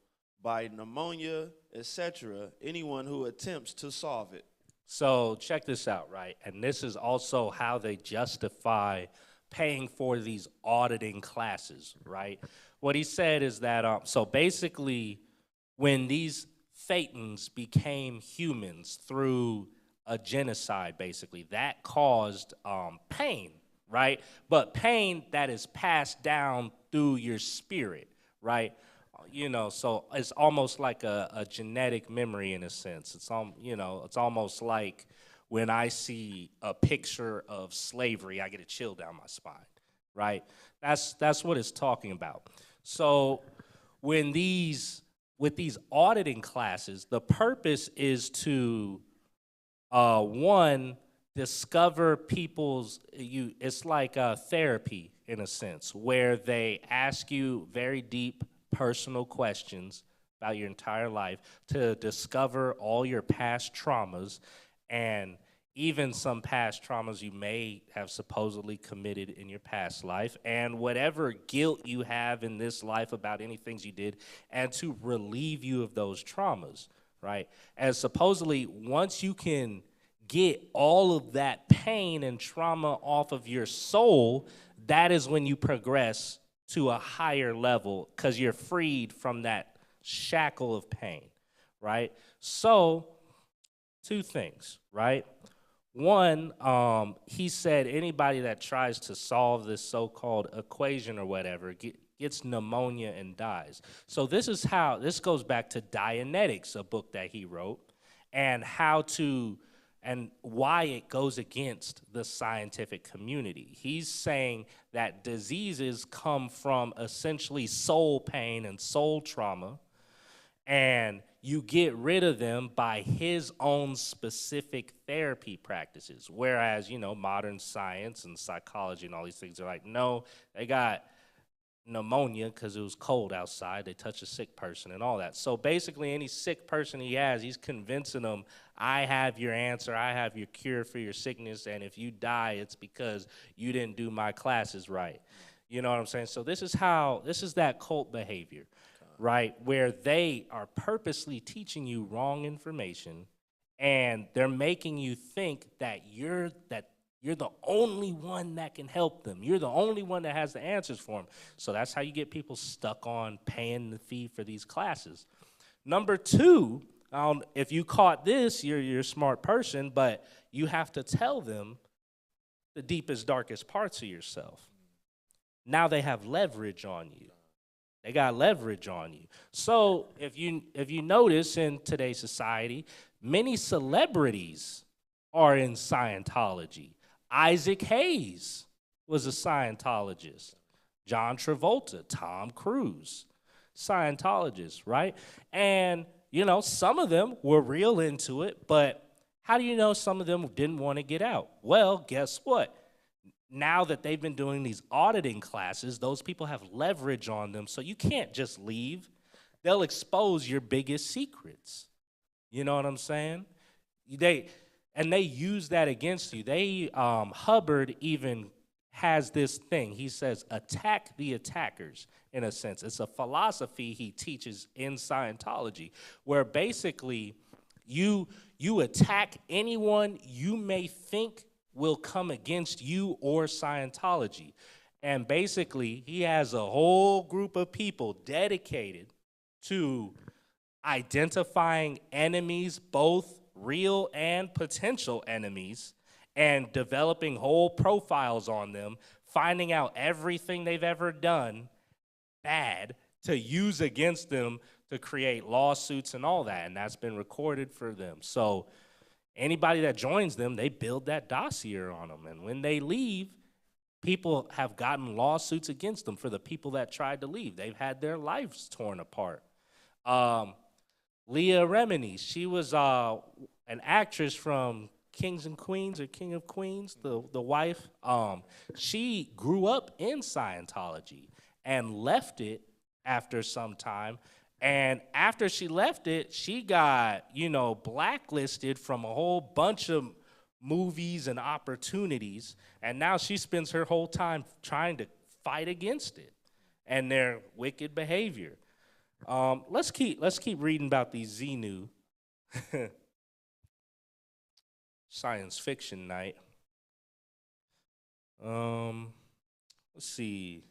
by pneumonia, etc., anyone who attempts to solve it. So check this out, right? And this is also how they justify paying for these auditing classes, right? What he said is that, so basically, when these Thetans became humans through a genocide, basically, that caused pain, right? But pain that is passed down through your spirit, right? You know, so it's almost like a genetic memory in a sense. It's it's almost like when I see a picture of slavery, I get a chill down my spine, right? That's what it's talking about. So with these auditing classes, the purpose is to one, discover it's like therapy in a sense, where they ask you very deep personal questions about your entire life to discover all your past traumas and even some past traumas you may have supposedly committed in your past life and whatever guilt you have in this life about any things you did, and to relieve you of those traumas, right? And supposedly once you can get all of that pain and trauma off of your soul, that is when you progress to a higher level because you're freed from that shackle of pain, right? So, two things, right? One, he said anybody that tries to solve this so-called equation or whatever gets pneumonia and dies. So this goes back to Dianetics, a book that he wrote, and and why it goes against the scientific community. He's saying that diseases come from essentially soul pain and soul trauma, and you get rid of them by his own specific therapy practices. Whereas, modern science and psychology and all these things are like, no, they got pneumonia because it was cold outside, they touched a sick person and all that. So basically any sick person he has, he's convincing them, I have your answer, I have your cure for your sickness, and if you die, it's because you didn't do my classes right. You know what I'm saying? So this is that cult behavior, right? Where they are purposely teaching you wrong information, and they're making you think that you're the only one that can help them. You're the only one that has the answers for them. So that's how you get people stuck on paying the fee for these classes. Number two, if you caught this, you're a smart person, but you have to tell them the deepest, darkest parts of yourself. Now they have leverage on you. They got leverage on you. So if you notice in today's society, many celebrities are in Scientology. Isaac Hayes was a Scientologist. John Travolta, Tom Cruise, Scientologists, right? And, some of them were real into it, but how do you know some of them didn't want to get out? Well, guess what? Now that they've been doing these auditing classes, those people have leverage on them, so you can't just leave. They'll expose your biggest secrets. You know what I'm saying? They use that against you. Hubbard even has this thing. He says, attack the attackers, in a sense. It's a philosophy he teaches in Scientology, where basically you attack anyone you may think will come against you or Scientology. And basically, he has a whole group of people dedicated to identifying enemies, both real and potential enemies, and developing whole profiles on them, finding out everything they've ever done bad to use against them to create lawsuits and all that, and that's been recorded for them. So anybody that joins them, they build that dossier on them, and when they leave, people have gotten lawsuits against them for the people that tried to leave. They've had their lives torn apart. Leah Remini, she was an actress from Kings and Queens, or King of Queens, the wife. She grew up in Scientology and left it after some time. And after she left it, she got, blacklisted from a whole bunch of movies and opportunities. And now she spends her whole time trying to fight against it and their wicked behavior. Let's keep reading about these Xenu. Science fiction night. Let's see.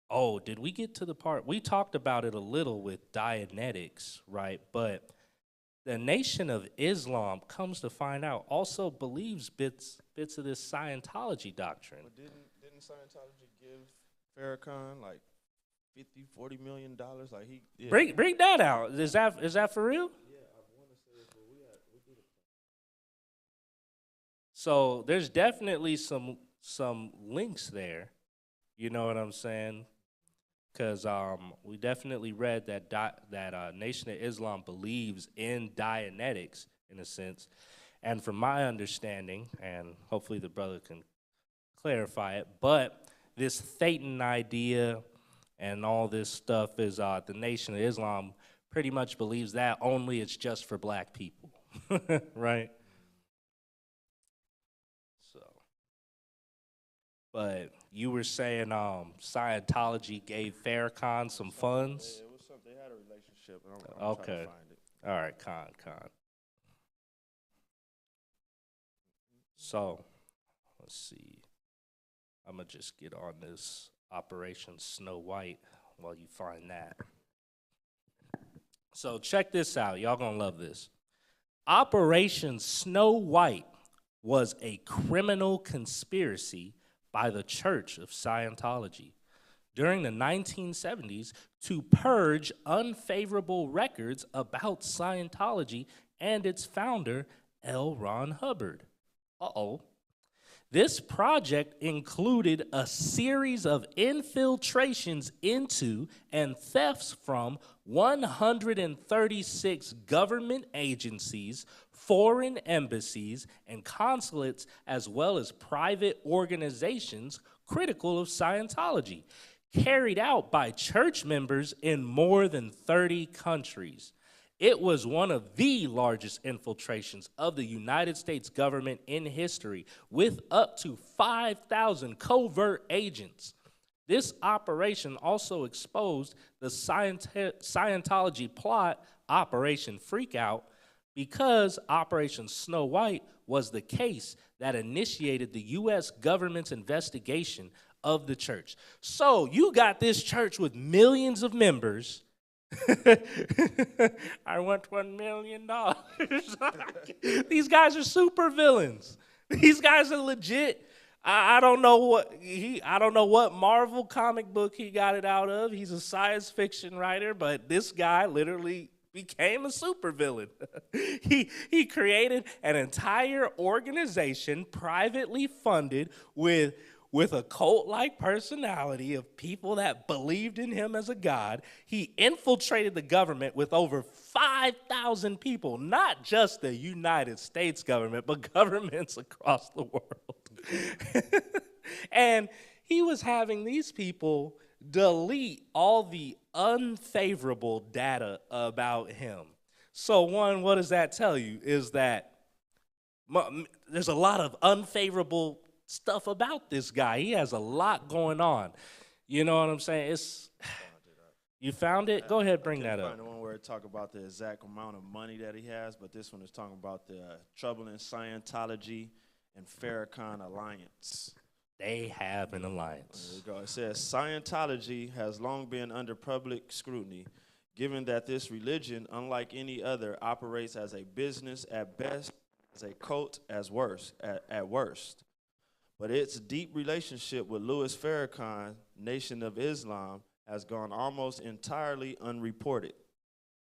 Oh, did we get to the part? We talked about it a little with Dianetics, right? But the Nation of Islam, comes to find out, also believes bits of this Scientology doctrine. But didn't Scientology give Farrakhan like $40 million? Like he Bring that out. Is that for real? Yeah, I want to say it's what we did it. So there's definitely some links there. You know what I'm saying? Because we definitely read that Nation of Islam believes in Dianetics in a sense, and from my understanding, and hopefully the brother can clarify it, but this Thetan idea and all this stuff is the Nation of Islam pretty much believes that only it's just for black people, right? But you were saying Scientology gave Farrakhan some funds? Yeah, it was something. They had a relationship. I'm Okay. trying to find it. All right, con. So, let's see. I'm going to just get on this Operation Snow White while you find that. So, check this out. Y'all going to love this. Operation Snow White was a criminal conspiracy by the Church of Scientology during the 1970s to purge unfavorable records about Scientology and its founder, L. Ron Hubbard. This project included a series of infiltrations into and thefts from 136 government agencies, foreign embassies, and consulates, as well as private organizations critical of Scientology, carried out by church members in more than 30 countries. It was one of the largest infiltrations of the United States government in history, with up to 5,000 covert agents. This operation also exposed the Scientology plot, Operation Freakout, because Operation Snow White was the case that initiated the U.S. government's investigation of the church. So you got this church with millions of members. I want $1 million. These guys are super villains. These guys are legit. I don't know what Marvel comic book he got it out of. He's a science fiction writer, but this guy literally became a supervillain. He created an entire organization privately funded with a cult-like personality of people that believed in him as a god. He infiltrated the government with over 5,000 people, not just the United States government, but governments across the world. And he was having these people delete all the unfavorable data about him. So one, what does that tell you? Is that there's a lot of unfavorable stuff about this guy. He has a lot going on. You know what I'm saying? You found it? Go ahead, bring that up. I find the one where it talk about the exact amount of money that he has, but this one is talking about the troubling Scientology and Farrakhan alliance. They have an alliance. There you go. It says Scientology has long been under public scrutiny, given that this religion, unlike any other, operates as a business at best, as a cult at worst. But its deep relationship with Louis Farrakhan, Nation of Islam, has gone almost entirely unreported.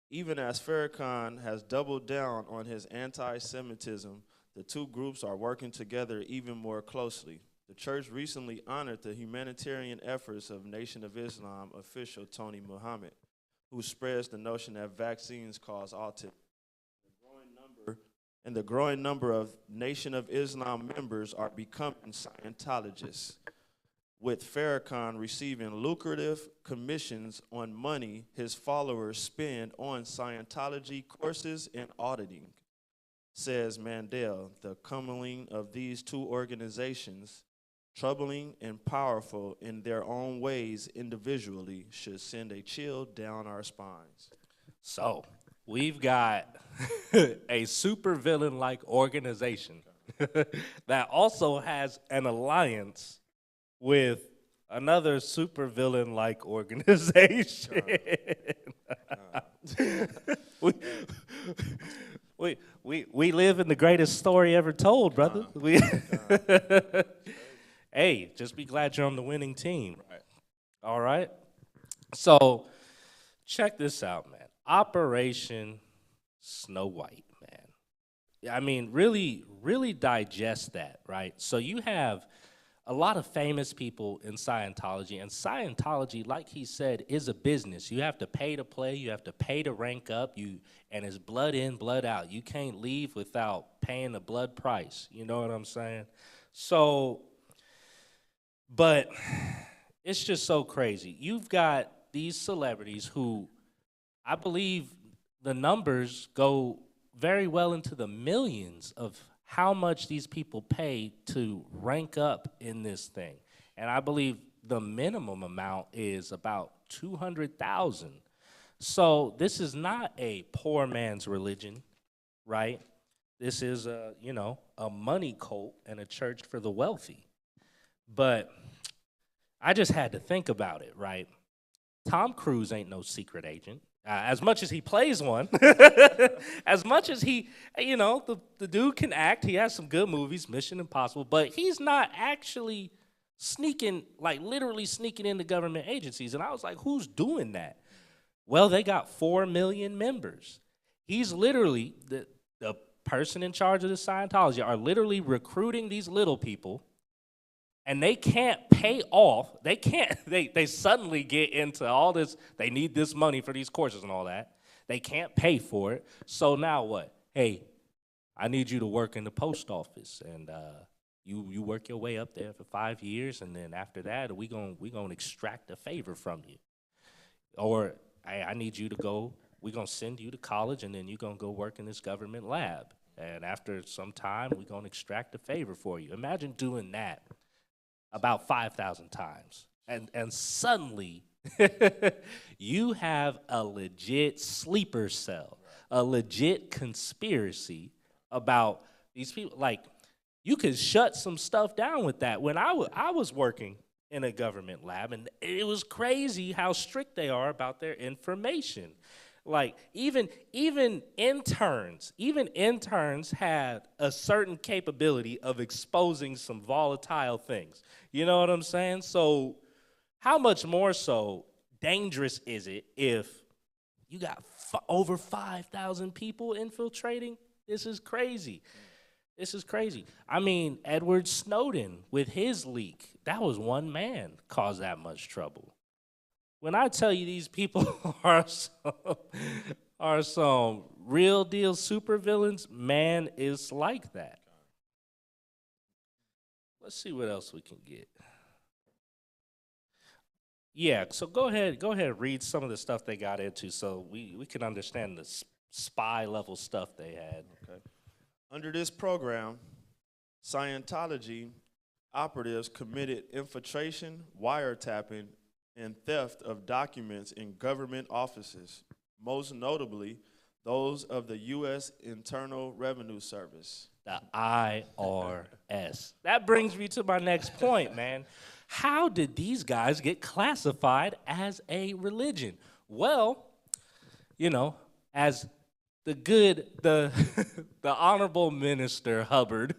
Even as Farrakhan has doubled down on his anti-Semitism, the two groups are working together even more closely. The church recently honored the humanitarian efforts of Nation of Islam official Tony Muhammad, who spreads the notion that vaccines cause autism. The growing number of Nation of Islam members are becoming Scientologists, with Farrakhan receiving lucrative commissions on money his followers spend on Scientology courses and auditing. Says Mandel, the commingling of these two organizations troubling and powerful in their own ways individually, should send a chill down our spines. So we've got a supervillain-like organization that also has an alliance with another supervillain-like organization. we live in the greatest story ever told, brother. Hey, just be glad you're on the winning team. Right. All right? So check this out, man. Operation Snow White, man. I mean, really, really digest that, right? So you have a lot of famous people in Scientology, and Scientology, like he said, is a business. You have to pay to play, you have to pay to rank up, and it's blood in, blood out. You can't leave without paying the blood price. You know what I'm saying? So, but it's just so crazy. You've got these celebrities who, I believe the numbers go very well into the millions of how much these people pay to rank up in this thing. And I believe the minimum amount is about 200,000. So this is not a poor man's religion, right? This is a money cult and a church for the wealthy. But I just had to think about it, right? Tom Cruise ain't no secret agent. As much as he plays one, as much as he, the dude can act. He has some good movies, Mission Impossible, but he's not actually sneaking, like literally sneaking into government agencies. And I was like, who's doing that? Well, they got 4 million members. He's literally, the person in charge of the Scientology are literally recruiting these little people, and they can't pay off. They can't, they suddenly get into all this, they need this money for these courses and all that. They can't pay for it. So now what? Hey, I need you to work in the post office, and you work your way up there for 5 years, and then after that, we gonna extract a favor from you. Or I need you to go, we're gonna send you to college, and then you're gonna go work in this government lab. And after some time, we're gonna extract a favor for you. Imagine doing that about 5,000 times. And suddenly, you have a legit sleeper cell, a legit conspiracy about these people. Like, you could shut some stuff down with that. When I was working in a government lab, and it was crazy how strict they are about their information. Like, even interns had a certain capability of exposing some volatile things. You know what I'm saying? So how much more so dangerous is it if you got over 5,000 people infiltrating? This is crazy. This is crazy. I mean, Edward Snowden, with his leak, that was one man caused that much trouble. When I tell you these people are some real deal supervillains, man, it's like that. Let's see what else we can get. Yeah, so go ahead and read some of the stuff they got into so we can understand the spy level stuff they had. Okay. Under this program, Scientology operatives committed infiltration, wiretapping, and theft of documents in government offices, most notably those of the U.S. Internal Revenue Service. The IRS. That brings me to my next point, man. How did these guys get classified as a religion? Well, as the honorable minister Hubbard,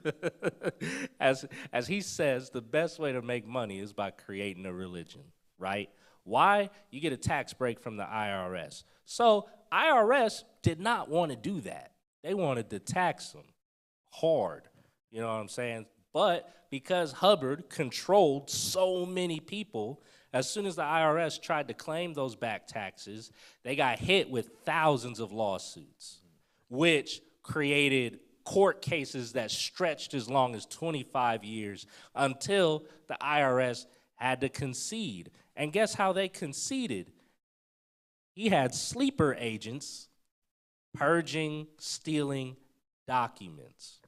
as he says, the best way to make money is by creating a religion, right? Why? You get a tax break from the IRS. So IRS did not want to do that. They wanted to tax them hard, you know what I'm saying? But because Hubbard controlled so many people, as soon as the IRS tried to claim those back taxes, they got hit with thousands of lawsuits, which created court cases that stretched as long as 25 years until the IRS had to concede. And guess how they conceded? He had sleeper agents purging, stealing documents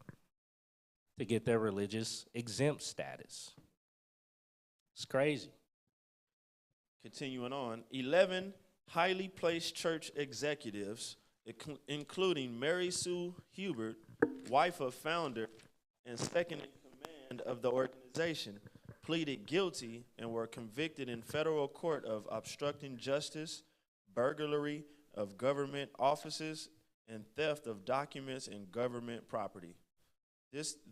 to get their religious exempt status. It's crazy. Continuing on, 11 highly placed church executives, including Mary Sue Hubert, wife of founder and second in command of the organization, pleaded guilty and were convicted in federal court of obstructing justice, burglary of government offices, and theft of documents and government property.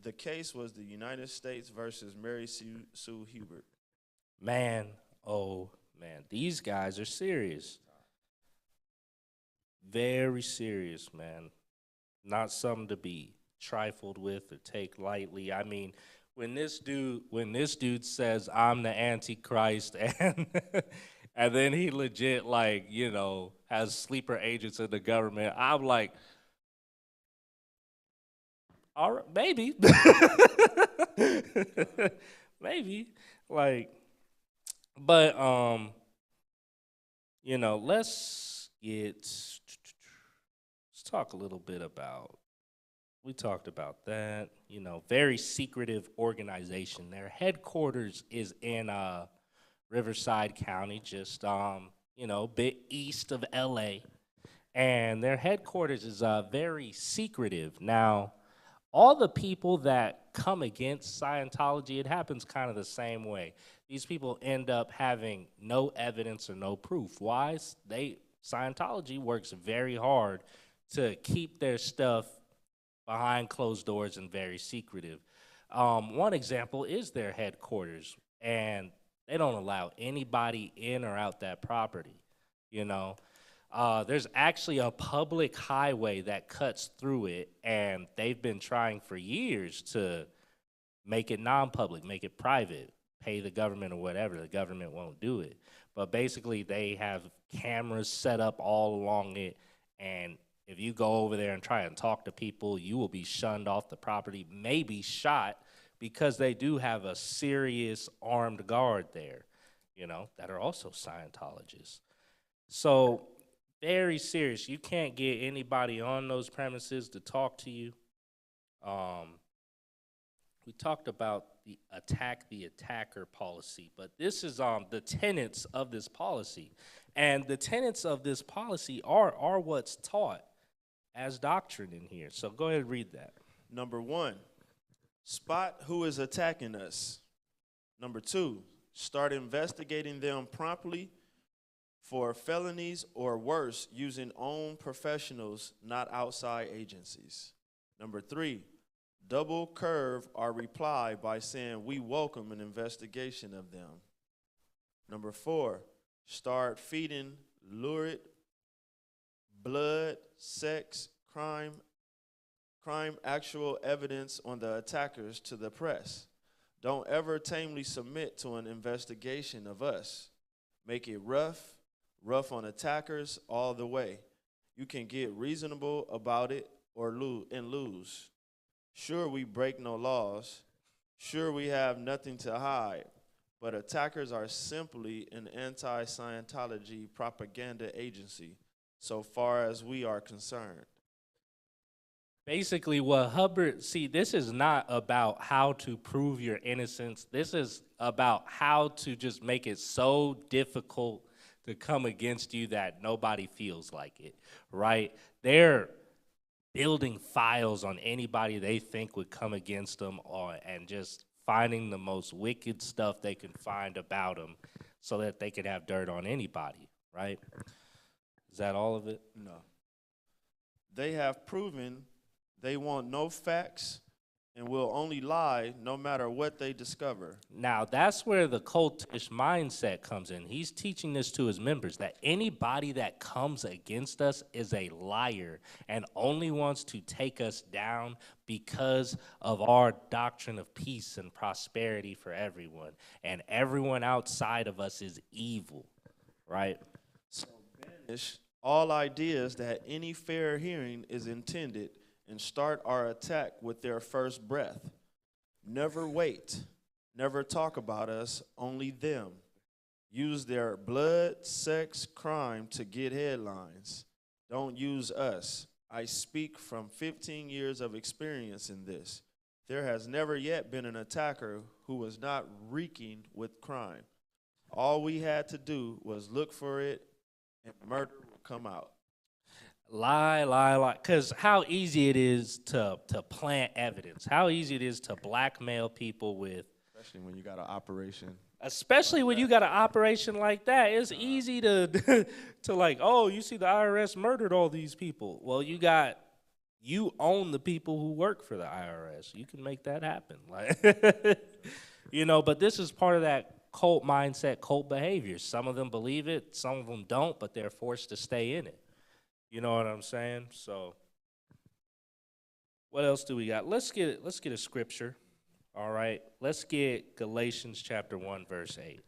The case was the United States versus Mary Sue Hubert. Man, oh man, these guys are serious. Very serious, man. Not something to be trifled with or take lightly. I mean, when this dude says I'm the Antichrist and and then he legit like, you know, has sleeper agents in the government, I'm like, all right, maybe. Maybe. Like, but you know, let's talk a little bit about, we talked about that, you know, very secretive organization. Their headquarters is in Riverside County, just you know, a bit east of LA. And their headquarters is very secretive. Now, all the people that come against Scientology, it happens kind of the same way. These people end up having no evidence or no proof. Why? Scientology works very hard to keep their stuff behind closed doors and very secretive. One example is their headquarters, and they don't allow anybody in or out that property, you know. There's actually a public highway that cuts through it, and they've been trying for years to make it non-public, make it private, pay the government or whatever. The government won't do it. But basically, they have cameras set up all along it, and if you go over there and try and talk to people, you will be shunned off the property, maybe shot, because they do have a serious armed guard there, you know, that are also Scientologists. So, very serious. You can't get anybody on those premises to talk to you. We talked about the attack the attacker policy, but this is the tenets of this policy. And the tenets of this policy are what's taught as doctrine in here. So go ahead and read that. Number 1, spot who is attacking us. Number 2, start investigating them promptly for felonies or worse, using own professionals, not outside agencies. Number 3, double curve our reply by saying we welcome an investigation of them. Number 4, start feeding lurid blood, sex, crime, actual evidence on the attackers to the press. Don't ever tamely submit to an investigation of us. Make it rough on attackers all the way. You can get reasonable about it or lose. Sure, we break no laws. Sure, we have nothing to hide. But attackers are simply an anti-Scientology propaganda agency, so far as we are concerned. Basically, what Hubbard, see, this is not about how to prove your innocence. This is about how to just make it so difficult to come against you that nobody feels like it, right? They're building files on anybody they think would come against them, and just finding the most wicked stuff they can find about them so that they could have dirt on anybody, right? Is that all of it? No. They have proven they want no facts and will only lie no matter what they discover. Now, that's where the cultish mindset comes in. He's teaching this to his members, that anybody that comes against us is a liar and only wants to take us down because of our doctrine of peace and prosperity for everyone. And everyone outside of us is evil, right? So banish all ideas that any fair hearing is intended and start our attack with their first breath. Never wait. Never talk about us, only them. Use their blood, sex, crime to get headlines. Don't use us. I speak from 15 years of experience in this. There has never yet been an attacker who was not reeking with crime. All we had to do was look for it, and murder would come out. Lie. Because how easy it is to plant evidence. How easy it is to blackmail people with. Especially when you got an operation. Especially when you got an operation like that. It's easy to to like, oh, you see the IRS murdered all these people. Well, you own the people who work for the IRS. You can make that happen. Like, you know, but this is part of that cult mindset, cult behavior. Some of them believe it, some of them don't, but they're forced to stay in it. You know what I'm saying? So what else do we got? Let's get a scripture. All right. Let's get Galatians chapter 1 verse 8.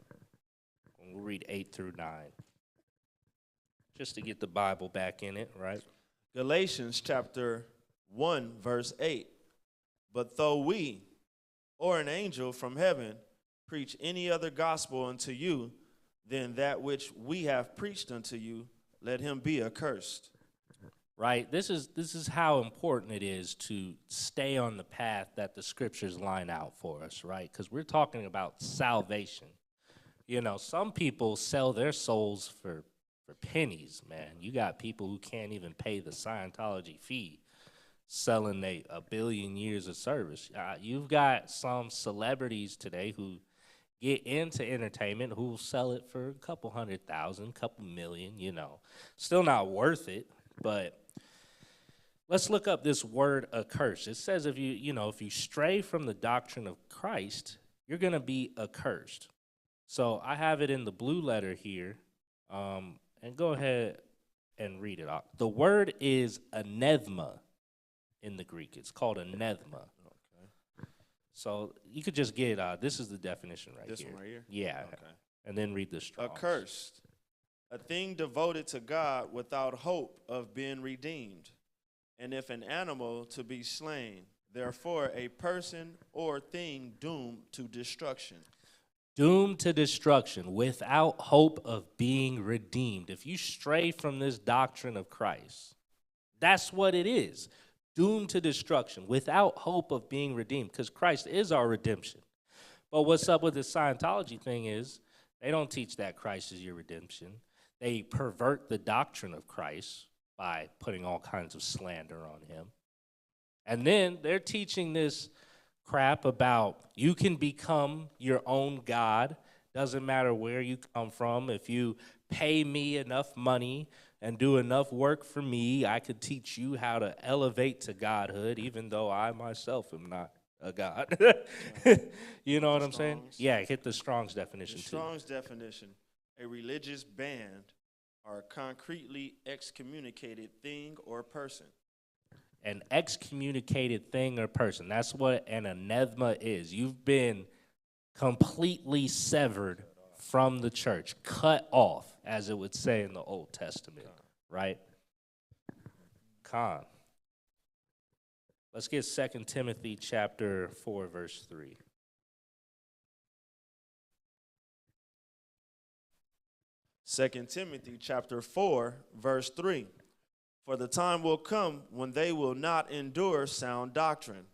We'll read 8 through 9. Just to get the Bible back in it, right? Galatians chapter 1 verse 8. But though we or an angel from heaven preach any other gospel unto you than that which we have preached unto you, let him be accursed. Right? This is how important it is to stay on the path that the scriptures line out for us, right? Because we're talking about salvation. You know, some people sell their souls for pennies, man. You got people who can't even pay the Scientology fee selling a billion years of service. You've got some celebrities today who get into entertainment who sell it for a couple 100,000, couple million, you know. Still not worth it, but let's look up this word accursed. It says if you stray from the doctrine of Christ, you're going to be accursed. So I have it in the blue letter here, and go ahead and read it off. The word is anathema in the Greek. It's called anathema. Okay. So you could just get, this is the definition right here. This one right here? Yeah. Okay. And then read the Strong's. Accursed, a thing devoted to God without hope of being redeemed. And if an animal to be slain, therefore a person or thing doomed to destruction. Doomed to destruction without hope of being redeemed. If you stray from this doctrine of Christ, that's what it is. Doomed to destruction without hope of being redeemed, because Christ is our redemption. But what's up with the Scientology thing is they don't teach that Christ is your redemption. They pervert the doctrine of Christ by putting all kinds of slander on him. And then they're teaching this crap about you can become your own God. Doesn't matter where you come from. If you pay me enough money and do enough work for me, I could teach you how to elevate to godhood, even though I myself am not a god. You know what I'm saying? Yeah, hit the Strong's definition too. Strong's definition, a religious band or concretely excommunicated thing or person. An excommunicated thing or person. That's what an anathema is. You've been completely severed from the church, cut off, as it would say in the Old Testament, right? Con. Let's get 2 Timothy chapter 4, verse 3. Second Timothy chapter 4, verse 3. For the time will come when they will not endure sound doctrine,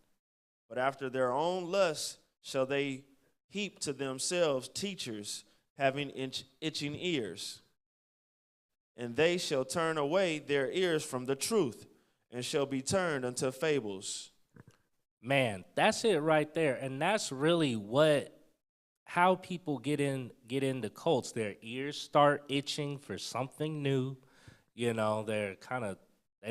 but after their own lusts shall they heap to themselves teachers having itching ears. And they shall turn away their ears from the truth and shall be turned unto fables. Man, that's it right there. And that's really how people get into cults. Their ears start itching for something new. You know, they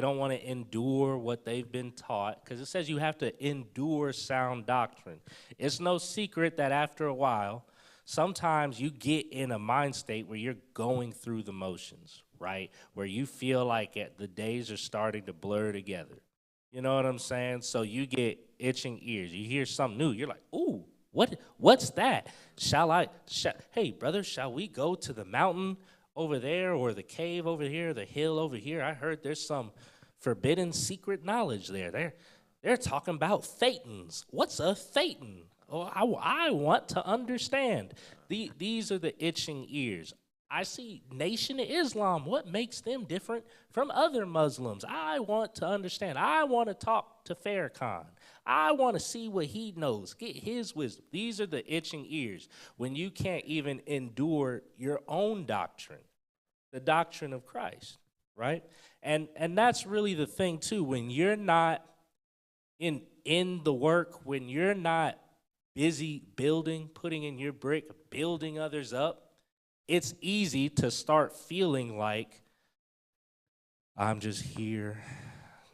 don't want to endure what they've been taught, because it says you have to endure sound doctrine. It's no secret that after a while, sometimes you get in a mind state where you're going through the motions, right? Where you feel like the days are starting to blur together. You know what I'm saying? So you get itching ears. You hear something new. You're like, ooh, what's that? Hey, brother, shall we go to the mountain over there, or the cave over here, the hill over here? I heard there's some forbidden secret knowledge there. They're talking about thetans. What's a thetan? Oh, I want to understand. These are the itching ears. I see Nation of Islam. What makes them different from other Muslims? I want to understand. I want to talk to Farrakhan. I want to see what he knows, get his wisdom. These are the itching ears when you can't even endure your own doctrine, the doctrine of Christ, right? And that's really the thing too. When you're not in the work, when you're not busy building, putting in your brick, building others up, it's easy to start feeling like I'm just here,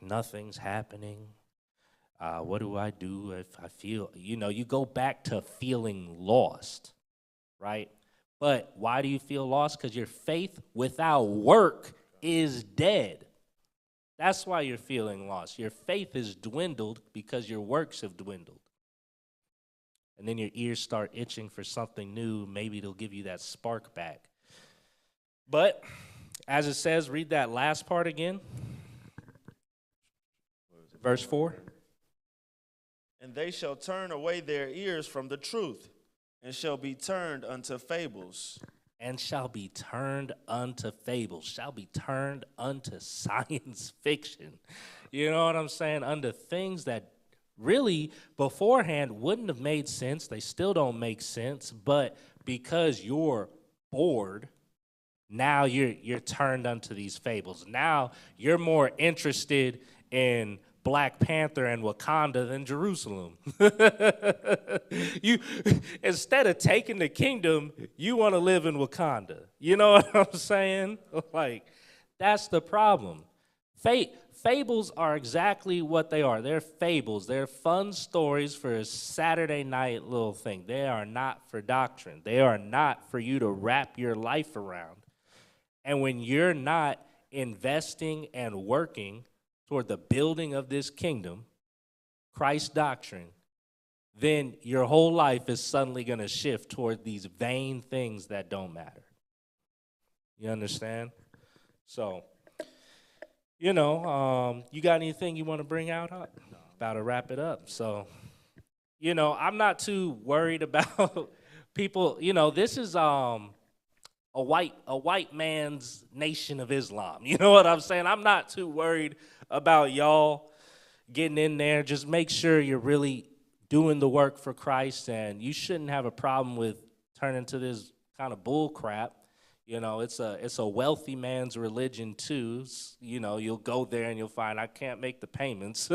nothing's happening. What do I do if I feel, you go back to feeling lost, right? But why do you feel lost? Because your faith without work is dead. That's why you're feeling lost. Your faith is dwindled because your works have dwindled. And then your ears start itching for something new. Maybe it'll give you that spark back. But as it says, read that last part again. Verse 4. And they shall turn away their ears from the truth, and shall be turned unto fables. And shall be turned unto fables, shall be turned unto science fiction. You know what I'm saying? Unto things that really beforehand wouldn't have made sense. They still don't make sense, but because you're bored, now you're turned unto these fables. Now you're more interested in Black Panther and Wakanda than Jerusalem. You, instead of taking the kingdom, you want to live in Wakanda. You know what I'm saying? Like, that's the problem. Fables are exactly what they are. They're fables. They're fun stories for a Saturday night little thing. They are not for doctrine. They are not for you to wrap your life around. And when you're not investing and working toward the building of this kingdom, Christ's doctrine, then your whole life is suddenly going to shift toward these vain things that don't matter. You understand? So, you got anything you want to bring out? About to wrap it up. So, I'm not too worried about people. This is a white man's Nation of Islam. You know what I'm saying? I'm not too worried about y'all getting in there. Just make sure you're really doing the work for Christ, and you shouldn't have a problem with turning to this kind of bull crap. It's a wealthy man's religion too. You'll go there and you'll find I can't make the payments,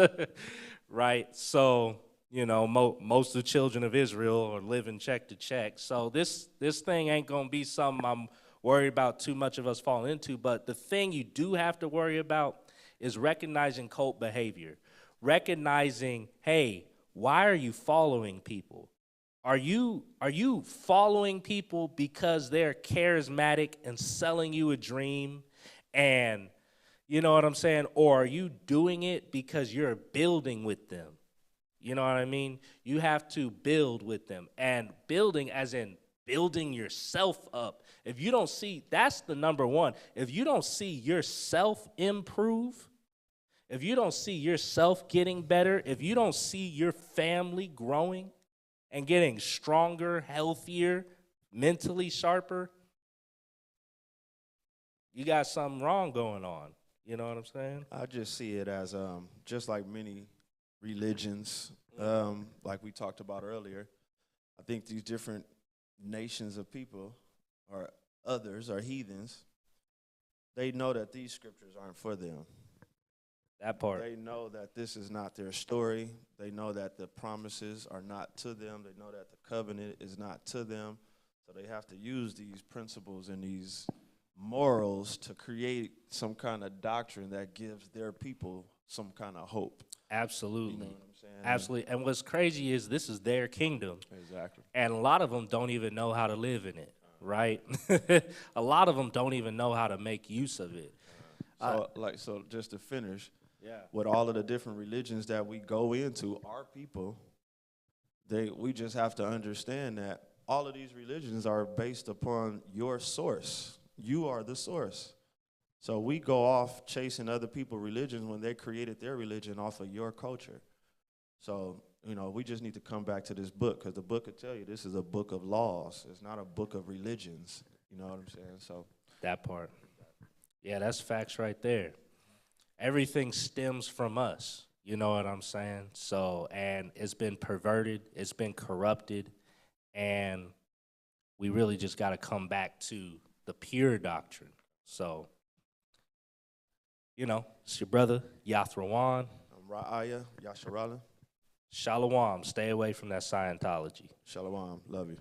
right? So, most of the children of Israel are living check to check. So this thing ain't gonna be something I'm worried about too much of us falling into. But the thing you do have to worry about is recognizing cult behavior. Recognizing, hey, why are you following people? Are you following people because they're charismatic and selling you a dream, and you know what I'm saying? Or are you doing it because you're building with them? You know what I mean? You have to build with them, and building as in building yourself up. If you don't see, that's the number one. If you don't see yourself improve, if you don't see yourself getting better, if you don't see your family growing and getting stronger, healthier, mentally sharper, you got something wrong going on. You know what I'm saying? I just see it as just like many religions, like we talked about earlier. I think these different nations of people or others or heathens, they know that these scriptures aren't for them. That part. They know that this is not their story. They know that the promises are not to them. They know that the covenant is not to them. So they have to use these principles and these morals to create some kind of doctrine that gives their people some kind of hope. Absolutely. You know what I'm saying? Absolutely. And what's crazy is this is their kingdom. Exactly. And a lot of them don't even know how to live in it, right? A lot of them don't even know how to make use of it. So just to finish, with all of the different religions that we go into, our people, we just have to understand that all of these religions are based upon your source. You are the source. So we go off chasing other people's religions when they created their religion off of your culture. So, we just need to come back to this book, because the book will tell you this is a book of laws. It's not a book of religions. You know what I'm saying? So That part. Yeah, that's facts right there. Everything stems from us. You know what I'm saying? So, and it's been perverted, it's been corrupted, and we really just got to come back to the pure doctrine. So, you know, it's your brother, Yathrawan. I'm Ra'aya Yasharahla. Shalom. Stay away from that Scientology. Shalom. Love you.